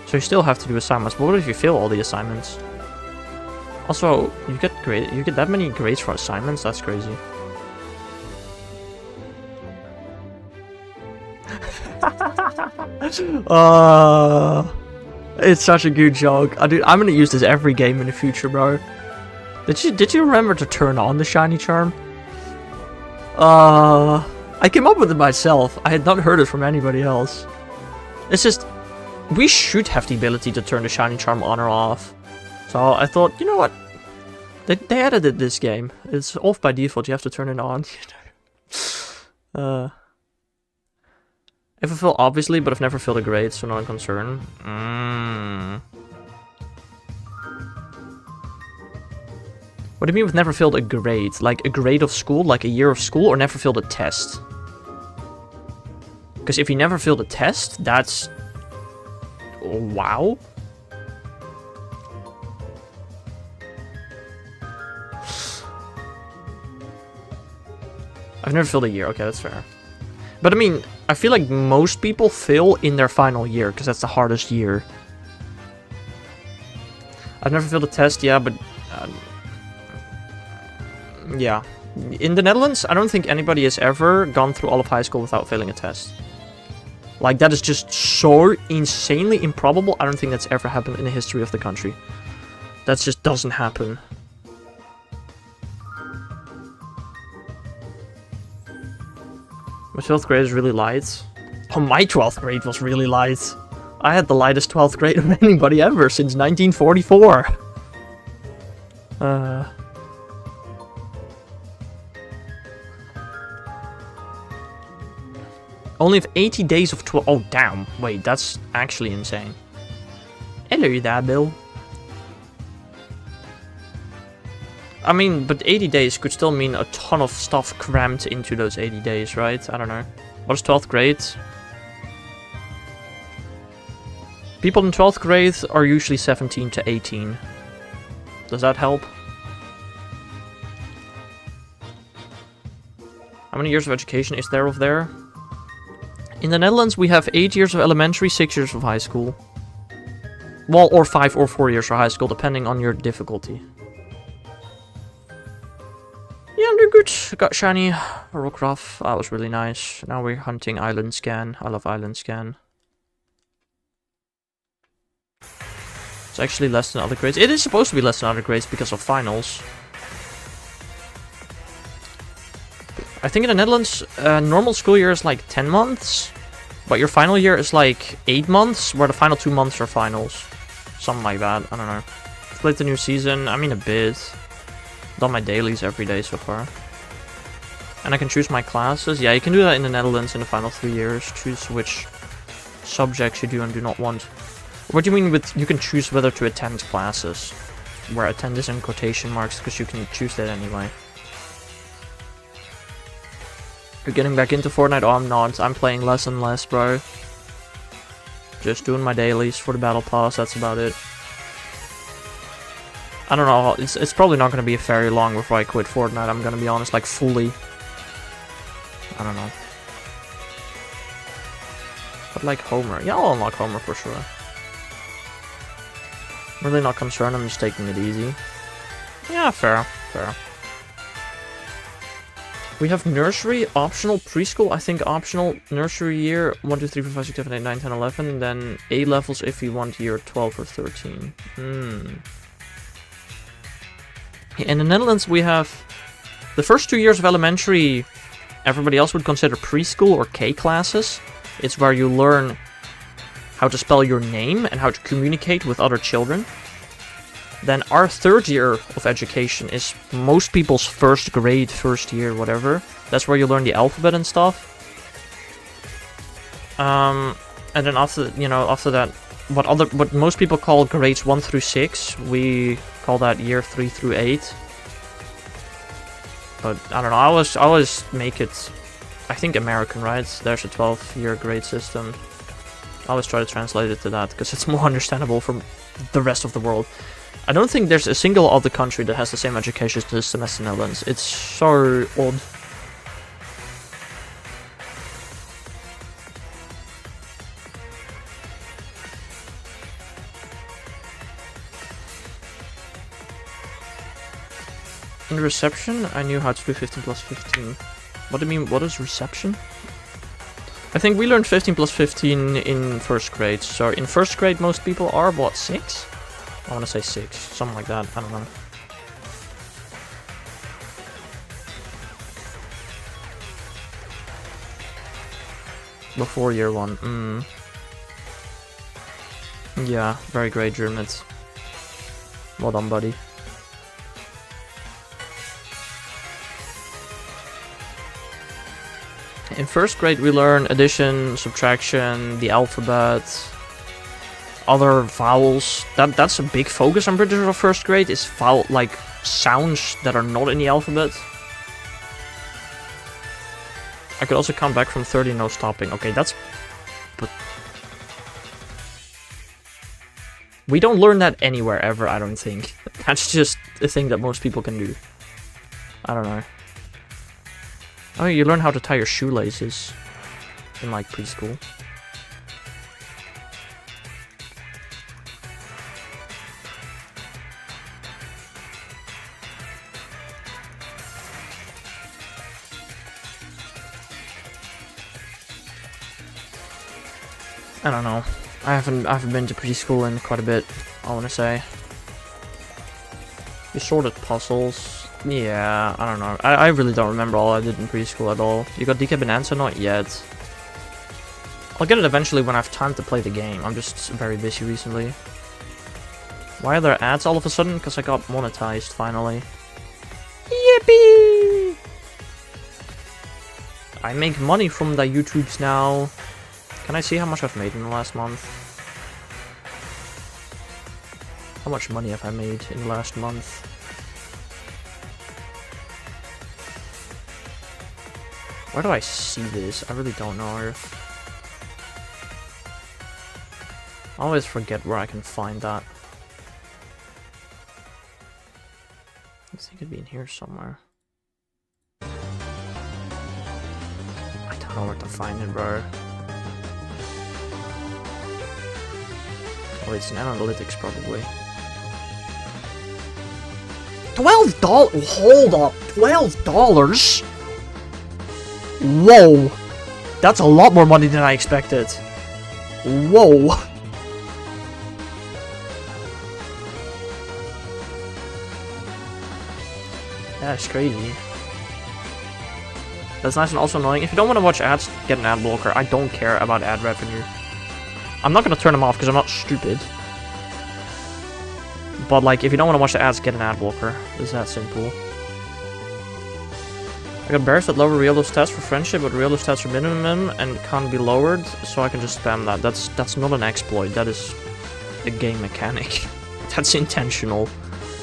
So you still have to do assignments, but what if you fail all the assignments? Also, you get that many grades for assignments? That's crazy. It's such a good joke. I'm gonna use this every game in the future, bro. Did you remember to turn on the shiny charm? I came up with it myself. I had not heard it from anybody else. It's just, we should have the ability to turn the shiny charm on or off. So I thought, you know what? They edited this game. It's off by default. You have to turn it on. If I fail, obviously, but I've never failed a grade, so not a concern. What do you mean with never failed a grade? Like a grade of school, like a year of school, or never failed a test? Because if you never failed a test, that's... wow. I've never failed a year. Okay, that's fair. But I mean, I feel like most people fail in their final year, because that's the hardest year. I've never failed a test, yeah, but... yeah. In the Netherlands, I don't think anybody has ever gone through all of high school without failing a test. Like, that is just so insanely improbable. I don't think that's ever happened in the history of the country. That just doesn't happen. My 12th grade is really light. Oh, my 12th grade was really light. I had the lightest 12th grade of anybody ever since 1944. Only have 80 days of 12... Oh, damn. Wait, that's actually insane. Hello there, Bill. I mean, but 80 days could still mean a ton of stuff crammed into those 80 days, right? I don't know. What is 12th grade? People in 12th grade are usually 17 to 18. Does that help? How many years of education is there of there? In the Netherlands, we have 8 years of elementary, 6 years of high school. Well, or 5 or 4 years for high school, depending on your difficulty. Yeah, I'm doing good. Got shiny Rockruff. That was really nice. Now we're hunting Island Scan. I love Island Scan. It's actually less than other grades. It is supposed to be less than other grades because of finals. I think in the Netherlands, normal school year is like 10 months. But your final year is like 8 months, where the final 2 months are finals. Something like that, I don't know. Played the new season, I mean a bit. Done my dailies every day so far. And I can choose my classes. Yeah, you can do that in the Netherlands in the final 3 years. Choose which subjects you do and do not want. What do you mean with you can choose whether to attend classes? Where attend is in quotation marks, because you can choose that anyway. You're getting back into Fortnite? Oh, I'm not. I'm playing less and less, bro. Just doing my dailies for the battle pass, that's about it. I don't know, it's probably not going to be very long before I quit Fortnite, I'm going to be honest, like fully. I don't know. But like Homer. Yeah, I'll unlock Homer for sure. Really not concerned, I'm just taking it easy. Yeah, fair, fair. We have nursery, optional, preschool, I think optional, nursery year, 1, 2, 3, 4, 5, 6, 7, 8, 9, 10, 11, and then A levels if you want year 12 or 13. In the Netherlands we have the first 2 years of elementary, everybody else would consider preschool or K classes. It's where you learn how to spell your name and how to communicate with other children. Then our 3rd year of education is most people's 1st grade, 1st year, whatever. That's where you learn the alphabet and stuff. And then after that, what most people call grades 1 through 6, we call that year 3 through 8. But I don't know. I always make it, I think American, right? There's a 12-year grade system. I always try to translate it to that because it's more understandable for the rest of the world. I don't think there's a single other country that has the same education system as the Netherlands. It's so odd. In reception, I knew how to do 15 plus 15. What do you mean, what is reception? I think we learned 15 plus 15 in 1st grade. So in 1st grade, most people are, what, 6? I want to say 6, something like that, I don't know. Before year 1, Yeah, very great, Germans. Well done, buddy. In 1st grade we learn addition, subtraction, the alphabet, other vowels. That's a big focus, I'm pretty sure, of 1st grade, is vowel, like, sounds that are not in the alphabet. I could also come back from 30 no stopping. Okay, that's... But... We don't learn that anywhere ever, I don't think. That's just a thing that most people can do. I don't know. Oh, you learn how to tie your shoelaces in, like, preschool. I don't know. I haven't been to preschool in quite a bit, I want to say. You sorted puzzles. Yeah, I don't know. I really don't remember all I did in preschool at all. You got DK Bonanza? Not yet. I'll get it eventually when I have time to play the game. I'm just very busy recently. Why are there ads all of a sudden? Because I got monetized finally. Yippee! I make money from the YouTubes now. Can I see how much I've made in the last month? How much money have I made in the last month? Where do I see this? I really don't know. I always forget where I can find that. I think it'd be in here somewhere. I don't know where to find it, bro. Oh, it's in analytics, probably. $12? Hold up, $12? Whoa! That's a lot more money than I expected. Whoa! That's crazy. That's nice and also annoying. If you don't want to watch ads, get an ad blocker. I don't care about ad revenue. I'm not gonna turn them off because I'm not stupid. But like, if you don't want to watch the ads, get an ad blocker. It's that simple. I got bears that lower real stats for friendship, but real stats are minimum and can't be lowered, so I can just spam that. That's not an exploit. That is a game mechanic. That's intentional.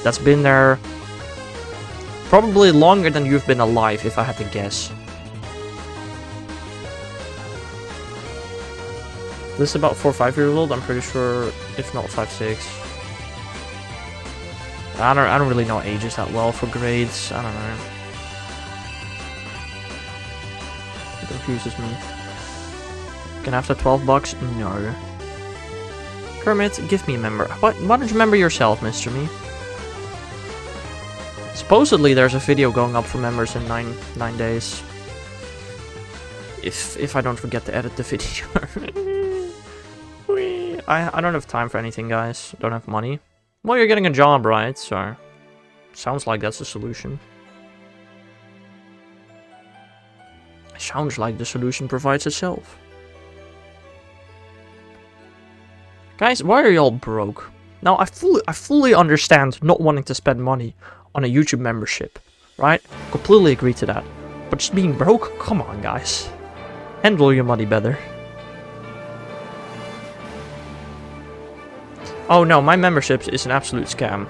That's been there probably longer than you've been alive, if I had to guess. This is about 4 or 5 years old, I'm pretty sure, if not 5, 6. I don't really know ages that well for grades. I don't know. It confuses me. Can I have the $12? No. Kermit, give me a member. Why don't you member yourself, Mr. Me? Supposedly there's a video going up for members in 9 days. If I don't forget to edit the video. I don't have time for anything, guys. Don't have money. Well, you're getting a job, right? So, sounds like that's the solution. Sounds like the solution provides itself. Guys, why are y'all broke? Now, I fully understand not wanting to spend money on a YouTube membership, right? Completely agree to that. But just being broke? Come on, guys. Handle your money better. Oh no, my membership is an absolute scam.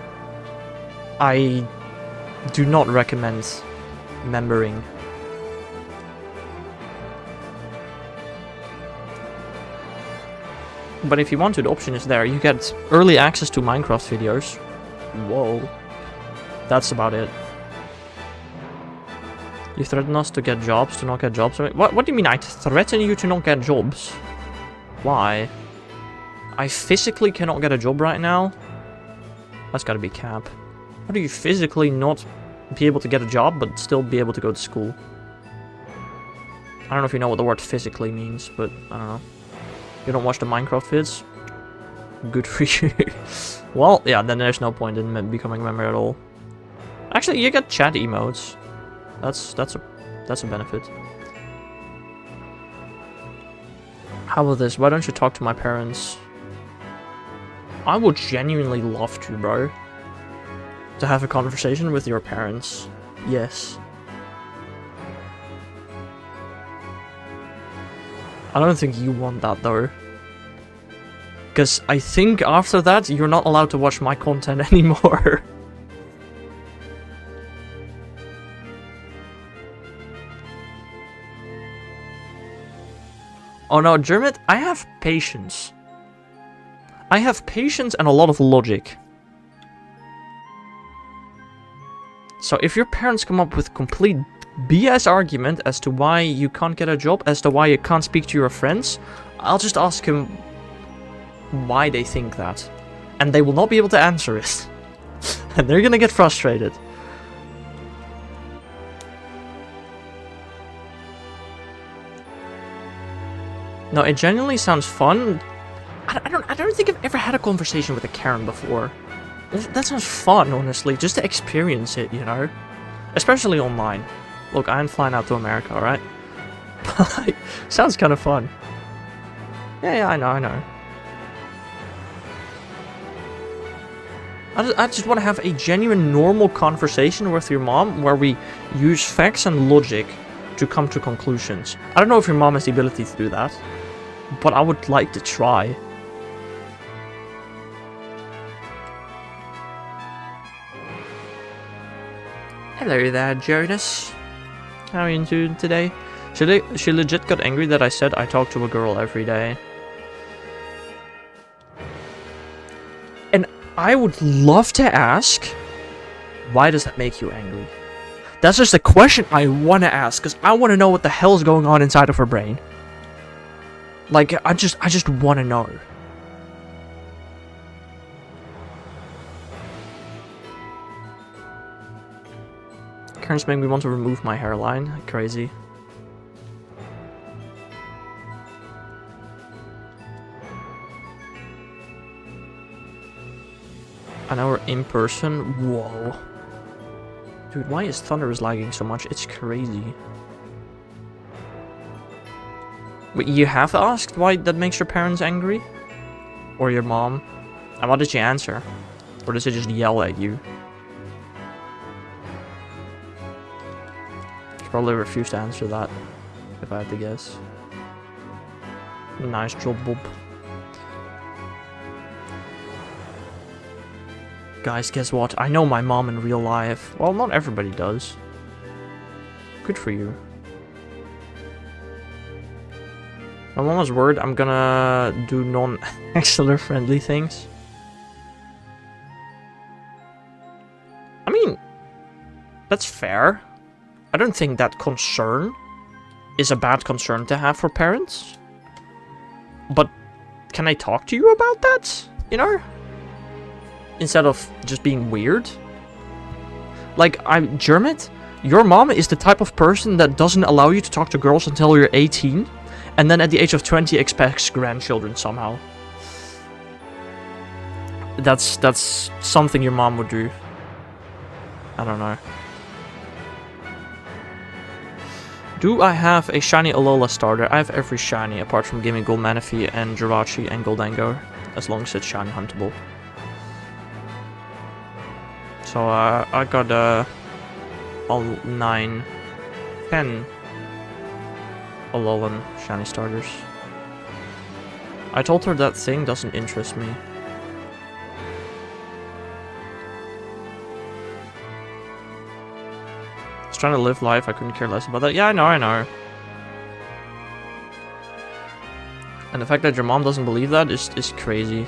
I do not recommend membering. But if you want to, the option is there. You get early access to Minecraft videos. Whoa. That's about it. You threaten us to get jobs, to not get jobs? What do you mean I threaten you to not get jobs? Why? I physically cannot get a job right now? That's gotta be cap. How do you physically not be able to get a job, but still be able to go to school? I don't know if you know what the word physically means, but I don't know. You don't watch the Minecraft vids? Good for you. Well, yeah, then there's no point in becoming a member at all. Actually, you get chat emotes. That's a benefit. How about this? Why don't you talk to my parents? I would genuinely love to, bro. To have a conversation with your parents. Yes. I don't think you want that, though. Because I think after that, you're not allowed to watch my content anymore. Oh no, Jermit, I have patience. I have patience and a lot of logic. So if your parents come up with complete BS argument as to why you can't get a job, as to why you can't speak to your friends, I'll just ask him why they think that. And they will not be able to answer it. And they're gonna get frustrated. No, it genuinely sounds fun. I don't think I've ever had a conversation with a Karen before. That sounds fun, honestly, just to experience it, you know? Especially online. Look, I'm flying out to America, alright? But, like, sounds kind of fun. Yeah, I know. I just want to have a genuine, normal conversation with your mom where we use facts and logic to come to conclusions. I don't know if your mom has the ability to do that, but I would like to try. Hello there, Jonas. How are you doing today? She legit got angry that I said I talk to a girl every day. And I would love to ask, why does that make you angry? That's just a question I want to ask, because I want to know what the hell is going on inside of her brain. Like, I just want to know. Karen's make me want to remove my hairline. Crazy. An hour in person? Whoa. Dude, why is Thundurus lagging so much? It's crazy. But you have asked why that makes your parents angry? Or your mom? And what did she answer? Or does it just yell at you? She probably refused to answer that, if I had to guess. Nice job, Bob. Guys, guess what? I know my mom in real life. Well, not everybody does. Good for you. My mama's word, I'm gonna do non-Exceler friendly things. I mean, that's fair. I don't think that concern is a bad concern to have for parents. But can I talk to you about that? You know? Instead of just being weird. Like, Jermit, your mom is the type of person that doesn't allow you to talk to girls until you're 18. And then at the age of 20 expects grandchildren somehow. That's something your mom would do. I don't know. Do I have a shiny Alola starter? I have every shiny apart from Gimme Gold Manaphy and Jirachi and Goldango. As long as it's shiny huntable. So I got all 9, 10 Alolan shiny starters. I told her that thing doesn't interest me. I was trying to live life, I couldn't care less about that. Yeah, I know. And the fact that your mom doesn't believe that is crazy.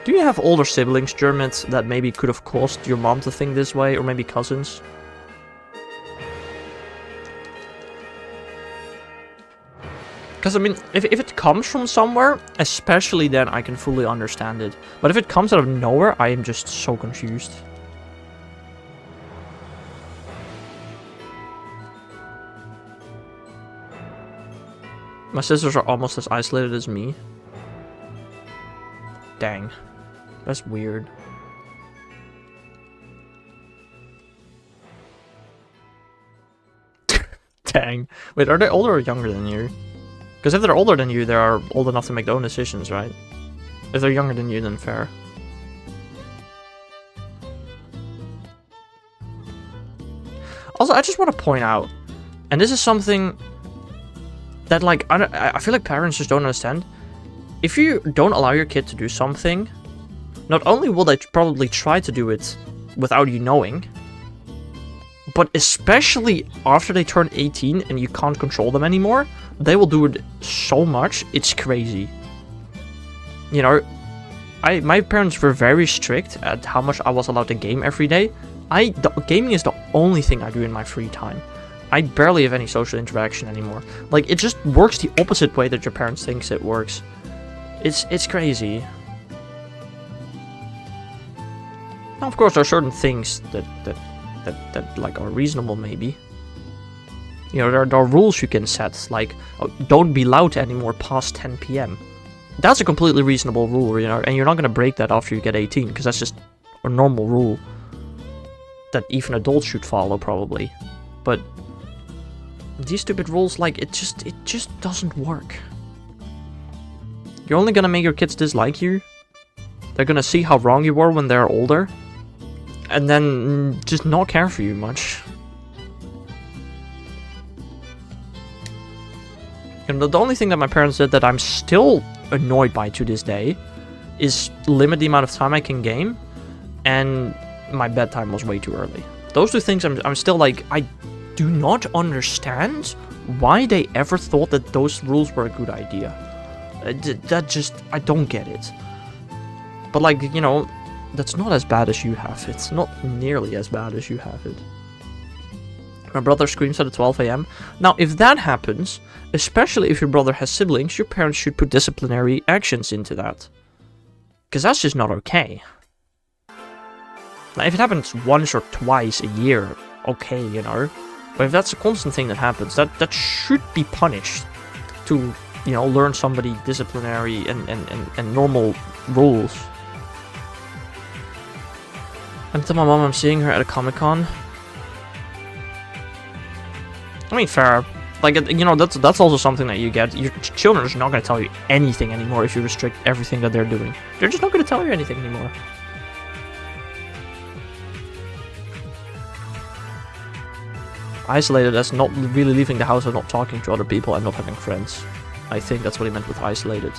Do you have older siblings, Germans, that maybe could have caused your mom to think this way, or maybe cousins? Because, I mean, if it comes from somewhere, especially then I can fully understand it. But if it comes out of nowhere, I am just so confused. My sisters are almost as isolated as me. Dang. That's weird. Dang. Wait, are they older or younger than you? Because if they're older than you, they are old enough to make their own decisions, right? If they're younger than you, then fair. Also, I just want to point out, and this is something that, like, I feel like parents just don't understand. If you don't allow your kid to do something, not only will they probably try to do it without you knowing, but especially after they turn 18 and you can't control them anymore, they will do it so much, it's crazy. You know, my parents were very strict at how much I was allowed to game every day. Gaming is the only thing I do in my free time. I barely have any social interaction anymore. Like, it just works the opposite way that your parents think it works. It's crazy. Now, of course, there are certain things that like are reasonable, maybe. You know, there are rules you can set, like, oh, don't be loud anymore past 10 PM. That's a completely reasonable rule, you know, and you're not gonna break that after you get 18, because that's just a normal rule that even adults should follow, probably. But these stupid rules, like, it just doesn't work. You're only gonna make your kids dislike you. They're gonna see how wrong you were when they're older, and then just not care for you much. And the only thing that my parents did that I'm still annoyed by to this day is limit the amount of time I can game, and my bedtime was way too early. Those two things I'm still like, I do not understand why they ever thought that those rules were a good idea. I don't get it. But, like, you know, that's not as bad as you have. It's not nearly as bad as you have it. My brother screams at 12 AM. Now, if that happens, especially if your brother has siblings, your parents should put disciplinary actions into that. Because that's just not okay. Now, if it happens once or twice a year, okay, you know. But if that's a constant thing that happens, that should be punished to, you know, learn somebody disciplinary and normal rules. I tell my mom I'm seeing her at a Comic-Con. I mean, fair. Like, you know, that's also something that you get. Your children are just not going to tell you anything anymore if you restrict everything that they're doing. They're just not going to tell you anything anymore. Isolated as not really leaving the house and not talking to other people and not having friends. I think that's what he meant with isolated.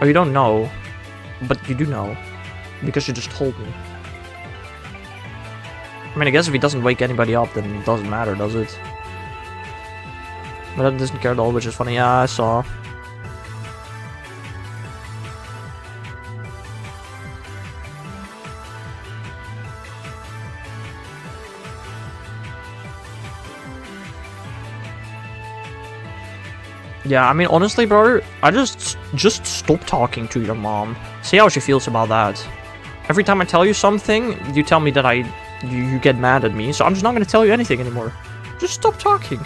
Oh, you don't know, but you do know, because you just told me. I mean, I guess if he doesn't wake anybody up, then it doesn't matter, does it? But that doesn't care at all, which is funny. Yeah, I saw. Yeah, I mean, honestly, bro, I just stop talking to your mom. See how she feels about that. Every time I tell you something, you tell me that you get mad at me, so I'm just not gonna tell you anything anymore. Just stop talking.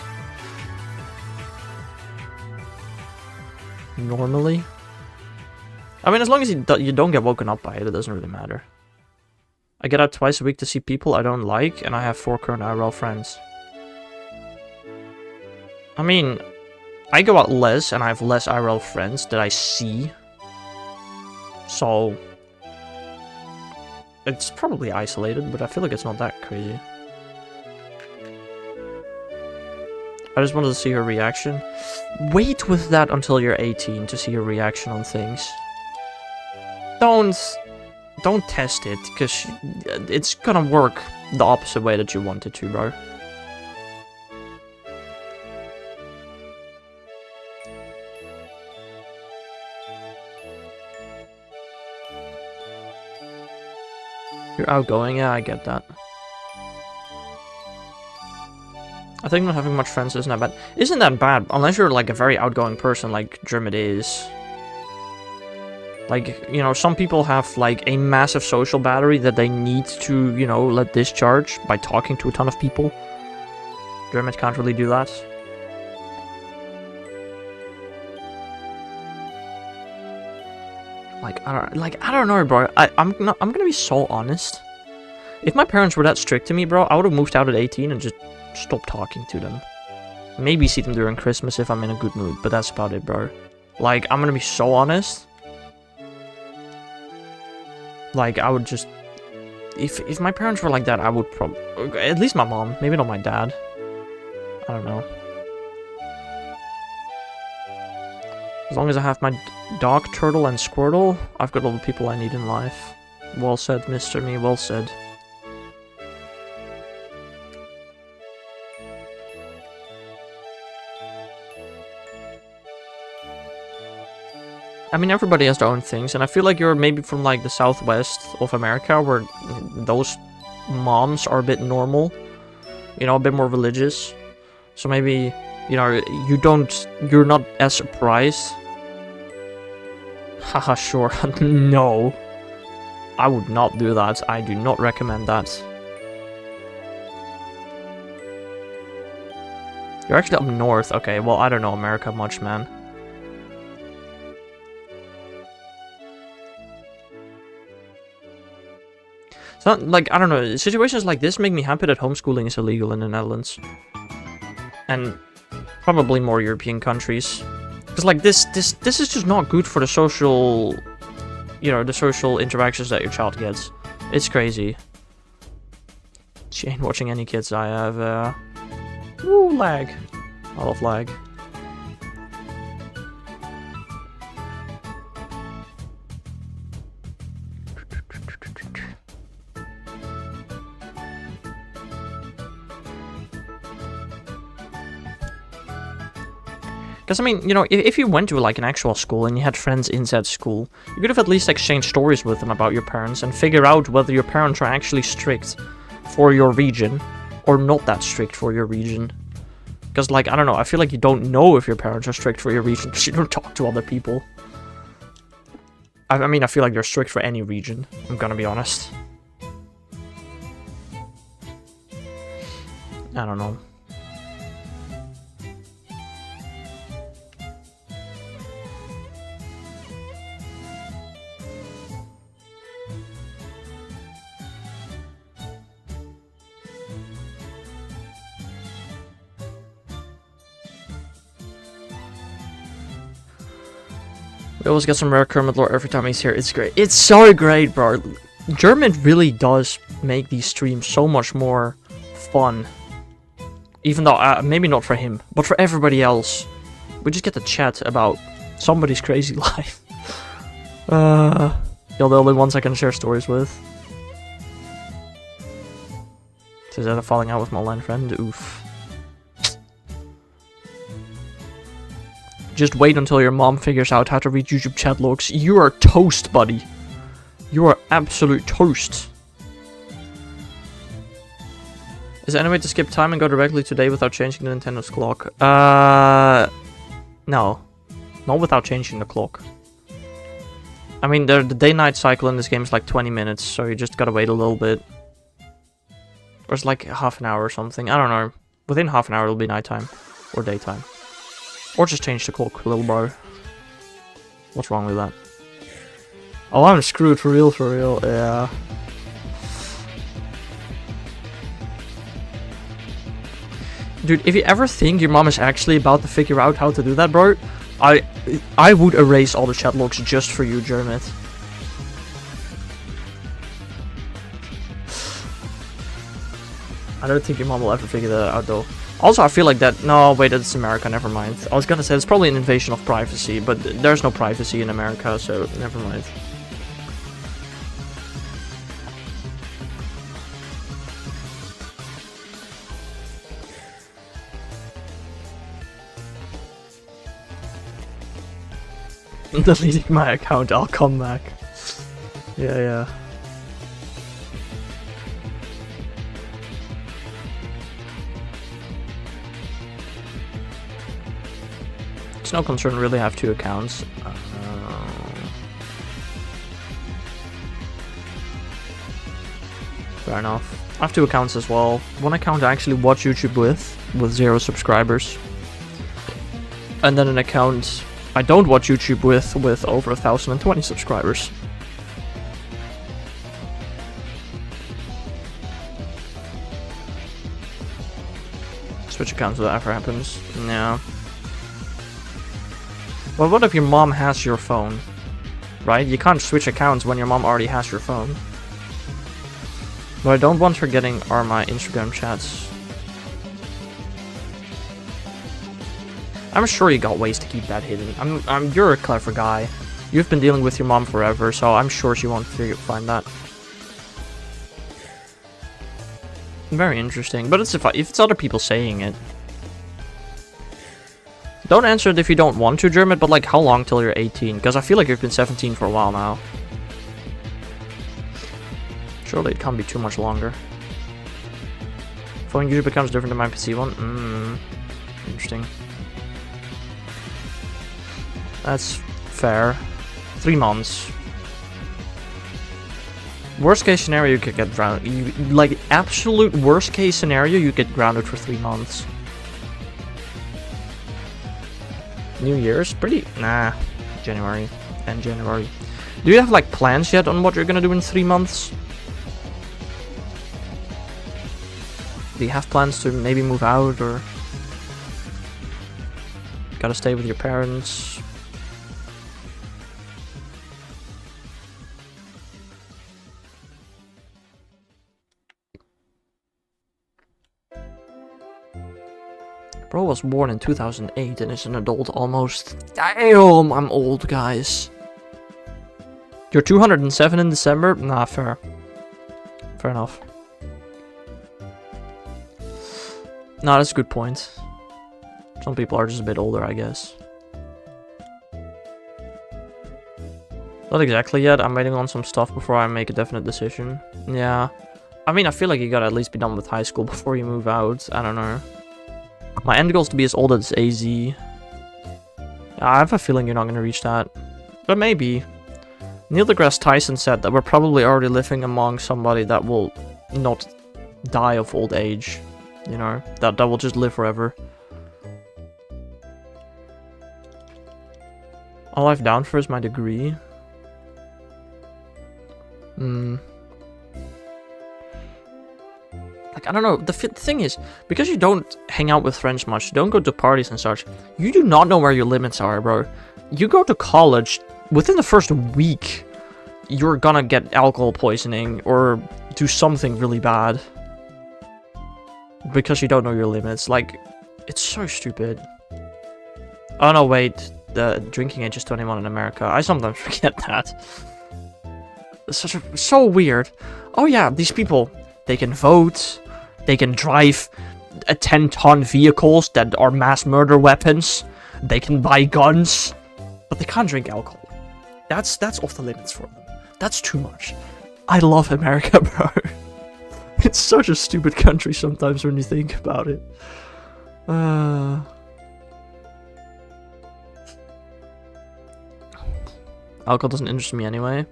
Normally? I mean, as long as you don't get woken up by it, it doesn't really matter. I get out twice a week to see people I don't like, and I have 4 current IRL friends. I mean, I go out less, and I have less IRL friends that I see. So it's probably isolated, but I feel like it's not that crazy. I just wanted to see her reaction. Wait with that until you're 18 to see her reaction on things. Don't test it, because it's gonna work the opposite way that you want it to, bro. You're outgoing, yeah, I get that. I think not having much friends isn't that bad. Isn't that bad, unless you're like a very outgoing person like Dermot is. Like, you know, some people have like a massive social battery that they need to, you know, let discharge by talking to a ton of people. Dermot can't really do that. I don't know, bro. I'm gonna be so honest. If my parents were that strict to me, bro, I would have moved out at 18 and just stopped talking to them. Maybe see them during Christmas if I'm in a good mood, but that's about it, bro. Like, I'm gonna be so honest. Like, I would just... If my parents were like that, I would probably... At least my mom. Maybe not my dad. I don't know. As long as I have my dog, turtle, and squirtle, I've got all the people I need in life. Well said, Mr. Me, well said. I mean, everybody has their own things, and I feel like you're maybe from, like, the southwest of America, where those moms are a bit normal. You know, a bit more religious. So maybe, you know, you're not as surprised. Haha, sure. No. I would not do that. I do not recommend that. You're actually up north. Okay, well, I don't know America much, man. It's not, like, I don't know, situations like this make me happy that homeschooling is illegal in the Netherlands. And probably more European countries. Because, like, this is just not good for the social, you know, the social interactions that your child gets. It's crazy. She ain't watching any kids I have, ooh, lag. I love lag. Because, I mean, you know, if you went to, like, an actual school and you had friends inside school, you could have at least exchanged stories with them about your parents and figure out whether your parents are actually strict for your region or not that strict for your region. Because, like, I don't know, I feel like you don't know if your parents are strict for your region because you don't talk to other people. I mean, I feel like they're strict for any region, I'm gonna be honest. I don't know. We always get some rare Kermit lore every time he's here. It's great. It's so great, bro. German really does make these streams so much more fun. Even though, maybe not for him, but for everybody else. We just get to chat about somebody's crazy life. You're the only ones I can share stories with. Is that a falling out with my online friend? Oof. Just wait until your mom figures out how to read YouTube chat logs. You are toast, buddy. You are absolute toast. Is there any way to skip time and go directly today without changing the Nintendo's clock? No. Not without changing the clock. I mean, the day-night cycle in this game is like 20 minutes, so you just gotta wait a little bit. Or it's like half an hour or something. I don't know. Within half an hour it'll be nighttime. Or daytime. Or just change the clock, little bro. What's wrong with that? Oh, I'm screwed for real, yeah. Dude, if you ever think your mom is actually about to figure out how to do that, bro, I would erase all the chat logs just for you, Jermit. I don't think your mom will ever figure that out, though. Also, I feel like that... No, wait, it's America, never mind. I was gonna say, it's probably an invasion of privacy, but there's no privacy in America, so never mind. Deleting my account, I'll come back. Yeah. It's no concern to really have 2 accounts. Fair enough. I have 2 accounts as well. One account I actually watch YouTube with 0 subscribers. And then an account I don't watch YouTube with over 1,020 subscribers. Switch accounts if that ever happens. Yeah. Well, what if your mom has your phone? Right? You can't switch accounts when your mom already has your phone. What I don't want her getting are my Instagram chats. I'm sure you got ways to keep that hidden. You're a clever guy. You've been dealing with your mom forever, so I'm sure she won't find that. Very interesting, but if it's other people saying it. Don't answer it if you don't want to, Jermit, but like how long till you're 18? Because I feel like you've been 17 for a while now. Surely it can't be too much longer. Phone usually becomes different than my PC one? Interesting. That's fair. 3 months. Worst case scenario, you could get grounded. Like, absolute worst case scenario, you get grounded for 3 months. New Year's? Pretty... Nah. January. End January. Do you have, like, plans yet on what you're gonna do in 3 months? Do you have plans to maybe move out, or... Gotta stay with your parents? Bro was born in 2008 and is an adult almost. Damn, I'm old, guys. You're 207 in December? Nah, fair. Fair enough. Nah, that's a good point. Some people are just a bit older, I guess. Not exactly yet. I'm waiting on some stuff before I make a definite decision. Yeah. I mean, I feel like you gotta at least be done with high school before you move out. I don't know. My end goal is to be as old as AZ. I have a feeling you're not going to reach that. But maybe. Neil deGrasse Tyson said that we're probably already living among somebody that will not die of old age. You know, that will just live forever. All I've down for is my degree. Like, I don't know, the thing is, because you don't hang out with friends much, you don't go to parties and such, you do not know where your limits are, bro. you go to college, within the first week, you're gonna get alcohol poisoning or do something really bad. Because you don't know your limits. Like, it's so stupid. Oh no, wait. The drinking age is 21 in America. I sometimes forget that. It's so weird. Oh yeah, these people, they can vote, they can drive 10-ton vehicles that are mass murder weapons, they can buy guns, but they can't drink alcohol. That's off the limits for them. That's too much. I love America, bro. It's such a stupid country sometimes when you think about it. Alcohol doesn't interest me anyway.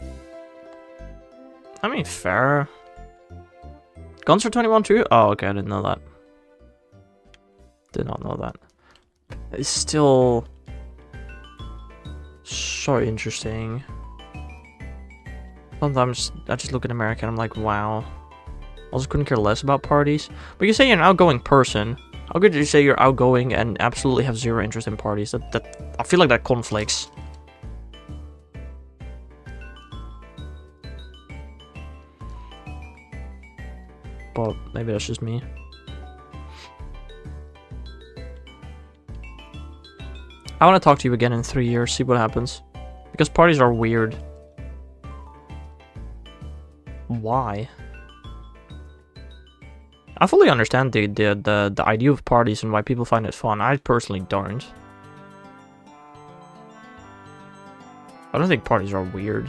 I mean, fair. Guns are 21 too? Oh, okay, I didn't know that. Did not know that. It's still so interesting. Sometimes I just look at America and I'm like, wow. I just couldn't care less about parties. But you say you're an outgoing person. How could you say you're outgoing and absolutely have zero interest in parties? I feel like that conflicts. But maybe that's just me. I want to talk to you again in 3 years, see what happens. Because parties are weird. Why? I fully understand the idea of parties and why people find it fun. I personally don't. I don't think parties are weird.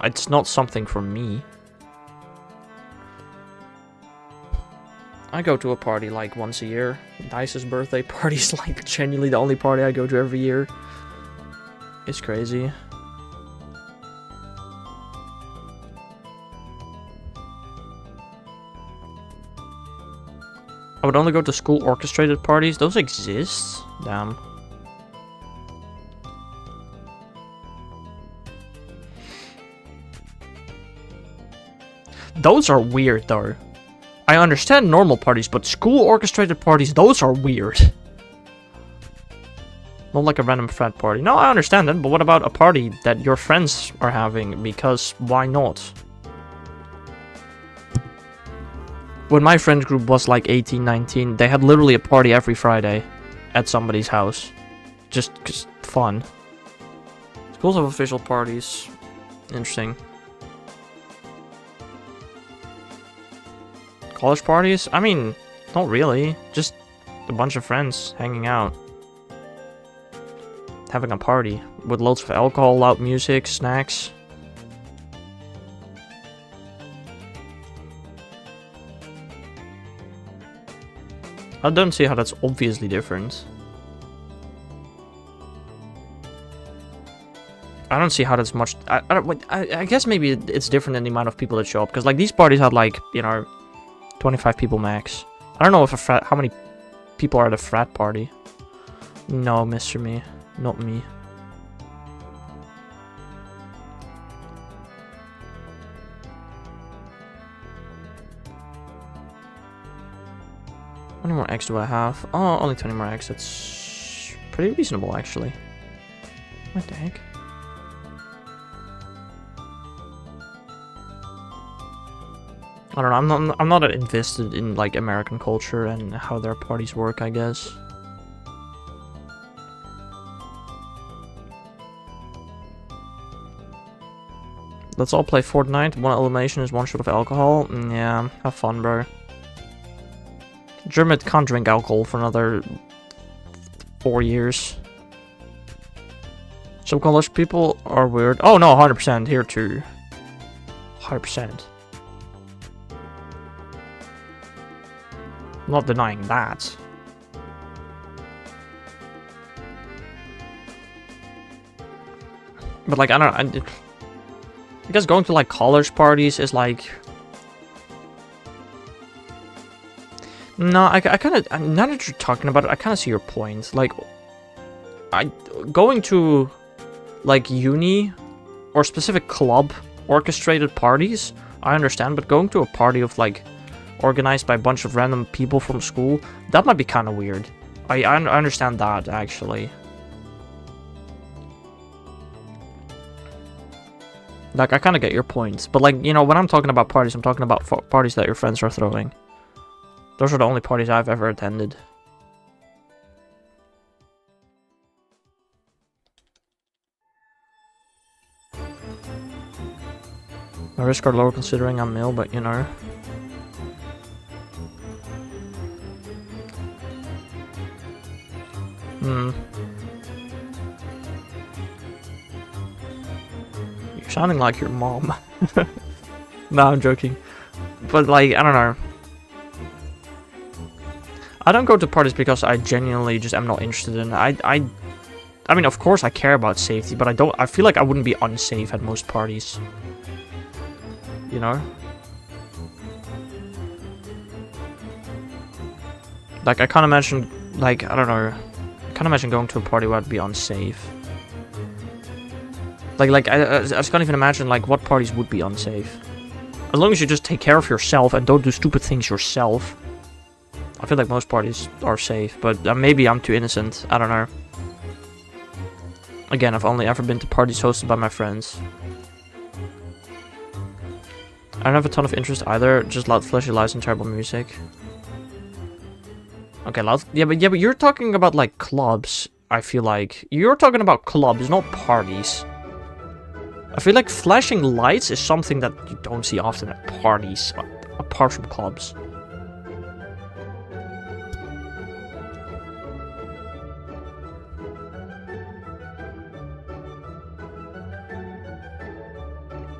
It's not something for me. I go to a party like once a year. Dice's birthday party's like genuinely the only party I go to every year. It's crazy. I would only go to school orchestrated parties. Those exist? Damn. Those are weird though. I understand normal parties, but school orchestrated parties, those are weird. Not like a random frat party. No, I understand that, but what about a party that your friends are having? Because why not? When my friend group was like 18, 19, they had literally a party every Friday at somebody's house. Just fun. Schools have official parties. Interesting. College parties? I mean, not really. Just a bunch of friends hanging out. Having a party with loads of alcohol, loud music, snacks. I don't see how that's obviously different. I don't see how that's much... I guess maybe it's different in the amount of people that show up. Because like these parties had like, you know, 25 people max. I don't know if how many people are at a frat party. No, Mr. Me. Not me. How many more eggs do I have? Oh, only 20 more eggs. That's pretty reasonable, actually. What the heck? I don't know. I'm not that invested in like American culture and how their parties work, I guess. Let's all play Fortnite. One elimination is one shot of alcohol. Yeah, have fun, bro. German can't drink alcohol for another 4 years. Some college people are weird. Oh no, 100% here too. 100%. I'm not denying that. But like, I don't know. I guess going to like college parties is like... No, I kind of... Now that you're talking about it, I kind of see your point. Like, going to like uni or specific club orchestrated parties, I understand. But going to a party of like organized by a bunch of random people from school, that might be kind of weird. I understand that, actually. Like, I kind of get your point. But, like, you know, when I'm talking about parties, I'm talking about parties that your friends are throwing. Those are the only parties I've ever attended. My risk are lower considering I'm male, but, you know. You're sounding like your mom. No, I'm joking. But, like, I don't know. I don't go to parties because I genuinely just am not interested in it. I mean, of course I care about safety, but I feel like I wouldn't be unsafe at most parties. You know? Like, I can't imagine, like, I don't know. I can't imagine going to a party where I'd be unsafe. Like, I just can't even imagine, like, what parties would be unsafe. As long as you just take care of yourself and don't do stupid things yourself. I feel like most parties are safe, but maybe I'm too innocent. I don't know. Again, I've only ever been to parties hosted by my friends. I don't have a ton of interest either, just loud flashy lights and terrible music. Okay, loud. Yeah, but you're talking about like clubs. I feel like you're talking about clubs, not parties. I feel like flashing lights is something that you don't see often at parties, apart from clubs.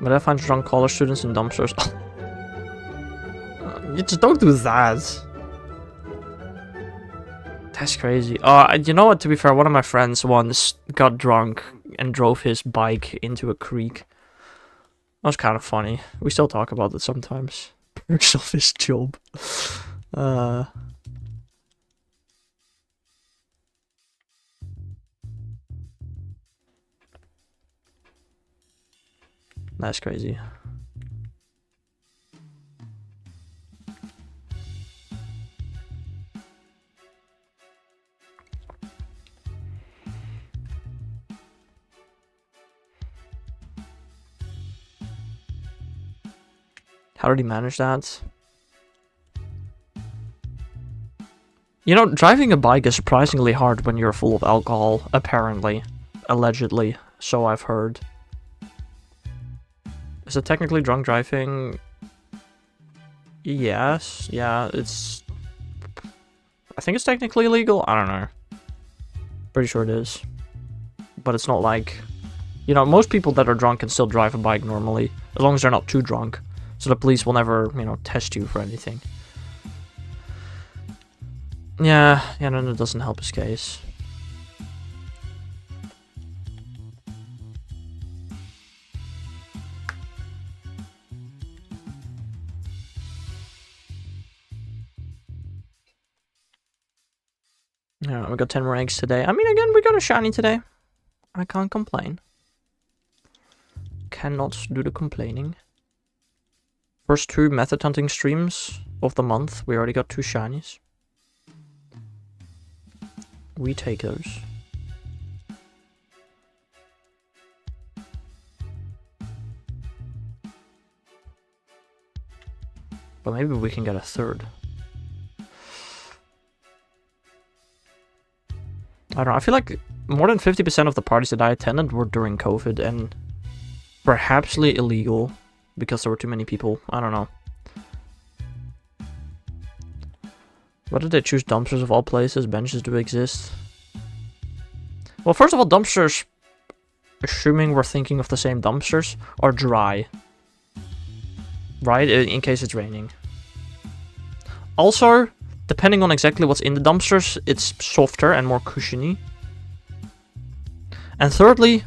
But I find drunk college students in dumpsters. You just don't do that. That's crazy. You know what? To be fair, one of my friends once got drunk and drove his bike into a creek. That was kind of funny. We still talk about it sometimes. Perks of his job. That's crazy. How did he manage that? You know, driving a bike is surprisingly hard when you're full of alcohol, apparently. Allegedly. So I've heard. Is it technically drunk driving? Yes. Yeah, it's... I think it's technically illegal. I don't know. Pretty sure it is. But it's not like... You know, most people that are drunk can still drive a bike normally. As long as they're not too drunk. So the police will never, you know, test you for anything. Yeah, no, that doesn't help his case. Yeah, we got 10 more eggs today. I mean, again, we got a shiny today. I can't complain. Cannot do the complaining. First 2 method hunting streams of the month. We already got 2 shinies. We take those. But maybe we can get a 3rd. I don't know, I feel like more than 50% of the parties that I attended were during COVID and perhapsly illegal because there were too many people. I don't know. Why did they choose dumpsters of all places? Benches do exist. Well, first of all, dumpsters, assuming we're thinking of the same dumpsters, are dry. Right? In case it's raining. Also, depending on exactly what's in the dumpsters, it's softer and more cushiony. And thirdly,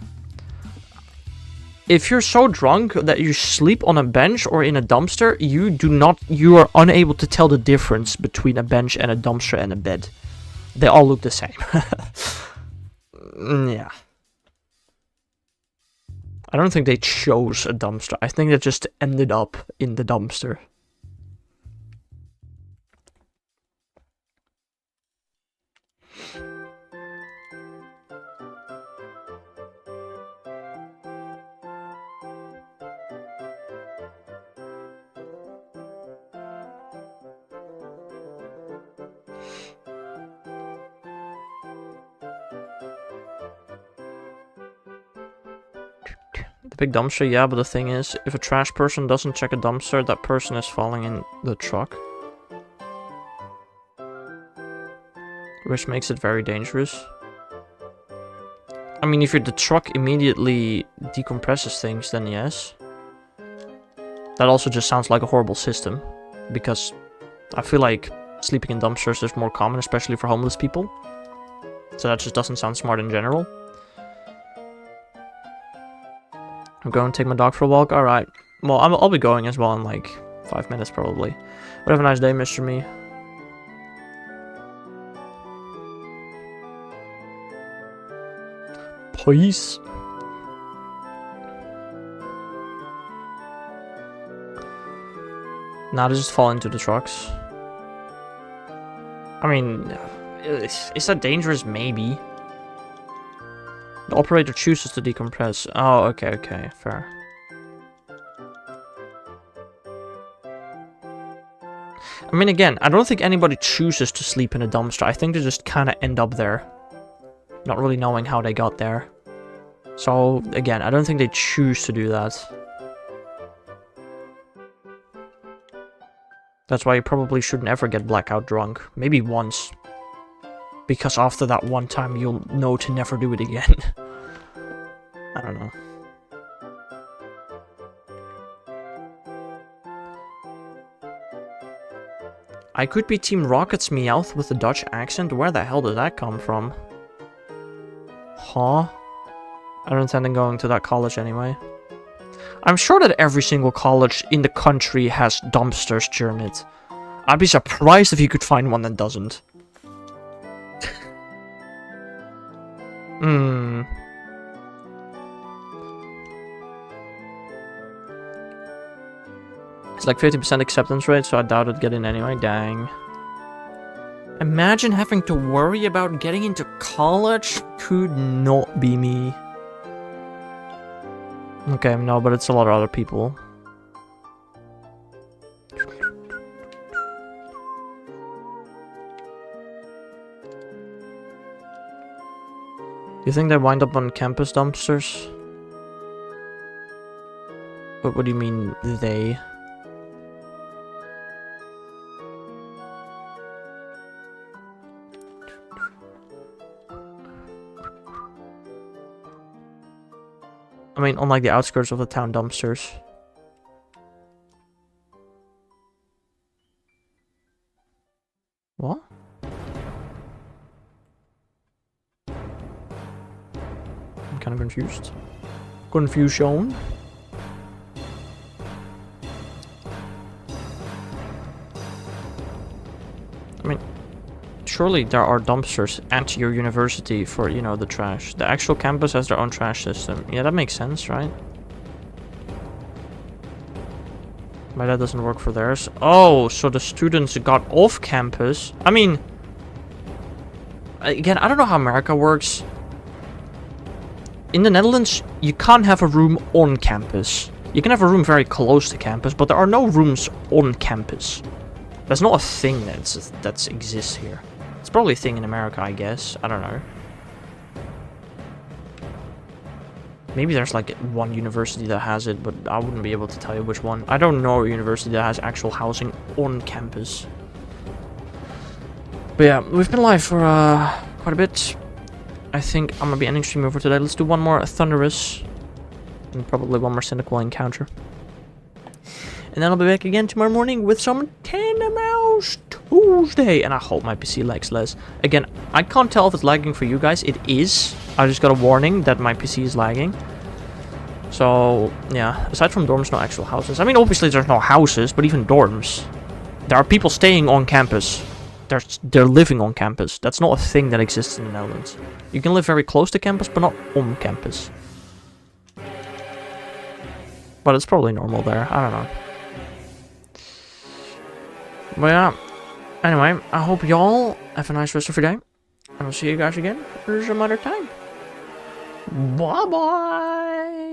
if you're so drunk that you sleep on a bench or in a dumpster, you are unable to tell the difference between a bench and a dumpster and a bed. They all look the same. Yeah. I don't think they chose a dumpster. I think they just ended up in the dumpster. big dumpster, yeah, but the thing is, if a trash person doesn't check a dumpster, that person is falling in the truck. Which makes it very dangerous. I mean, if the truck immediately decompresses things, then yes. That also just sounds like a horrible system. Because I feel like sleeping in dumpsters is more common, especially for homeless people. So that just doesn't sound smart in general. I'm going to take my dog for a walk. Alright. Well, I'll be going as well in like 5 minutes probably. But have a nice day, Mr. Me. Peace. Now they just fall into the trucks. I mean, is that dangerous? Maybe. The operator chooses to decompress. Oh, okay, fair. I mean, again, I don't think anybody chooses to sleep in a dumpster. I think they just kind of end up there. Not really knowing how they got there. So, again, I don't think they choose to do that. That's why you probably shouldn't ever get blackout drunk. Maybe once. Because after that one time, you'll know to never do it again. I don't know. I could be Team Rocket's Meowth with a Dutch accent. Where the hell did that come from? Huh? I don't intend on going to that college anyway. I'm sure that every single college in the country has dumpsters during it. I'd be surprised if you could find one that doesn't. It's like 50% acceptance rate, so I doubt I'd get in anyway. Dang. Imagine having to worry about getting into college. Could not be me. Okay, no, but it's a lot of other people. You think they wind up on campus dumpsters? What do you mean, they? I mean, on like the outskirts of the town dumpsters. What? I'm kind of confused. Confusion. I mean, surely there are dumpsters at your university for, you know, the trash. The actual campus has their own trash system. Yeah, that makes sense, right? But that doesn't work for theirs. Oh, so the students got off campus. I mean, again, I don't know how America works. In the Netherlands, you can't have a room on campus. You can have a room very close to campus, but there are no rooms on campus. That's not a thing that exists here. It's probably a thing in America, I guess. I don't know. Maybe there's like one university that has it, but I wouldn't be able to tell you which one. I don't know a university that has actual housing on campus. But yeah, we've been live for quite a bit. I think I'm gonna be ending stream over today. Let's do one more Thundurus. And probably one more Cynical encounter. And then I'll be back again tomorrow morning with some Mouse Tuesday. And I hope my PC lags less. Again, I can't tell if it's lagging for you guys. It is. I just got a warning that my PC is lagging. So, yeah. Aside from dorms, no actual houses. I mean, obviously there's no houses, but even dorms. There are people staying on campus. They're living on campus. That's not a thing that exists in the Netherlands. You can live very close to campus, but not on campus. But it's probably normal there. I don't know. But yeah. Anyway, I hope y'all have a nice rest of your day. And I'll see you guys again some other time. Bye-bye.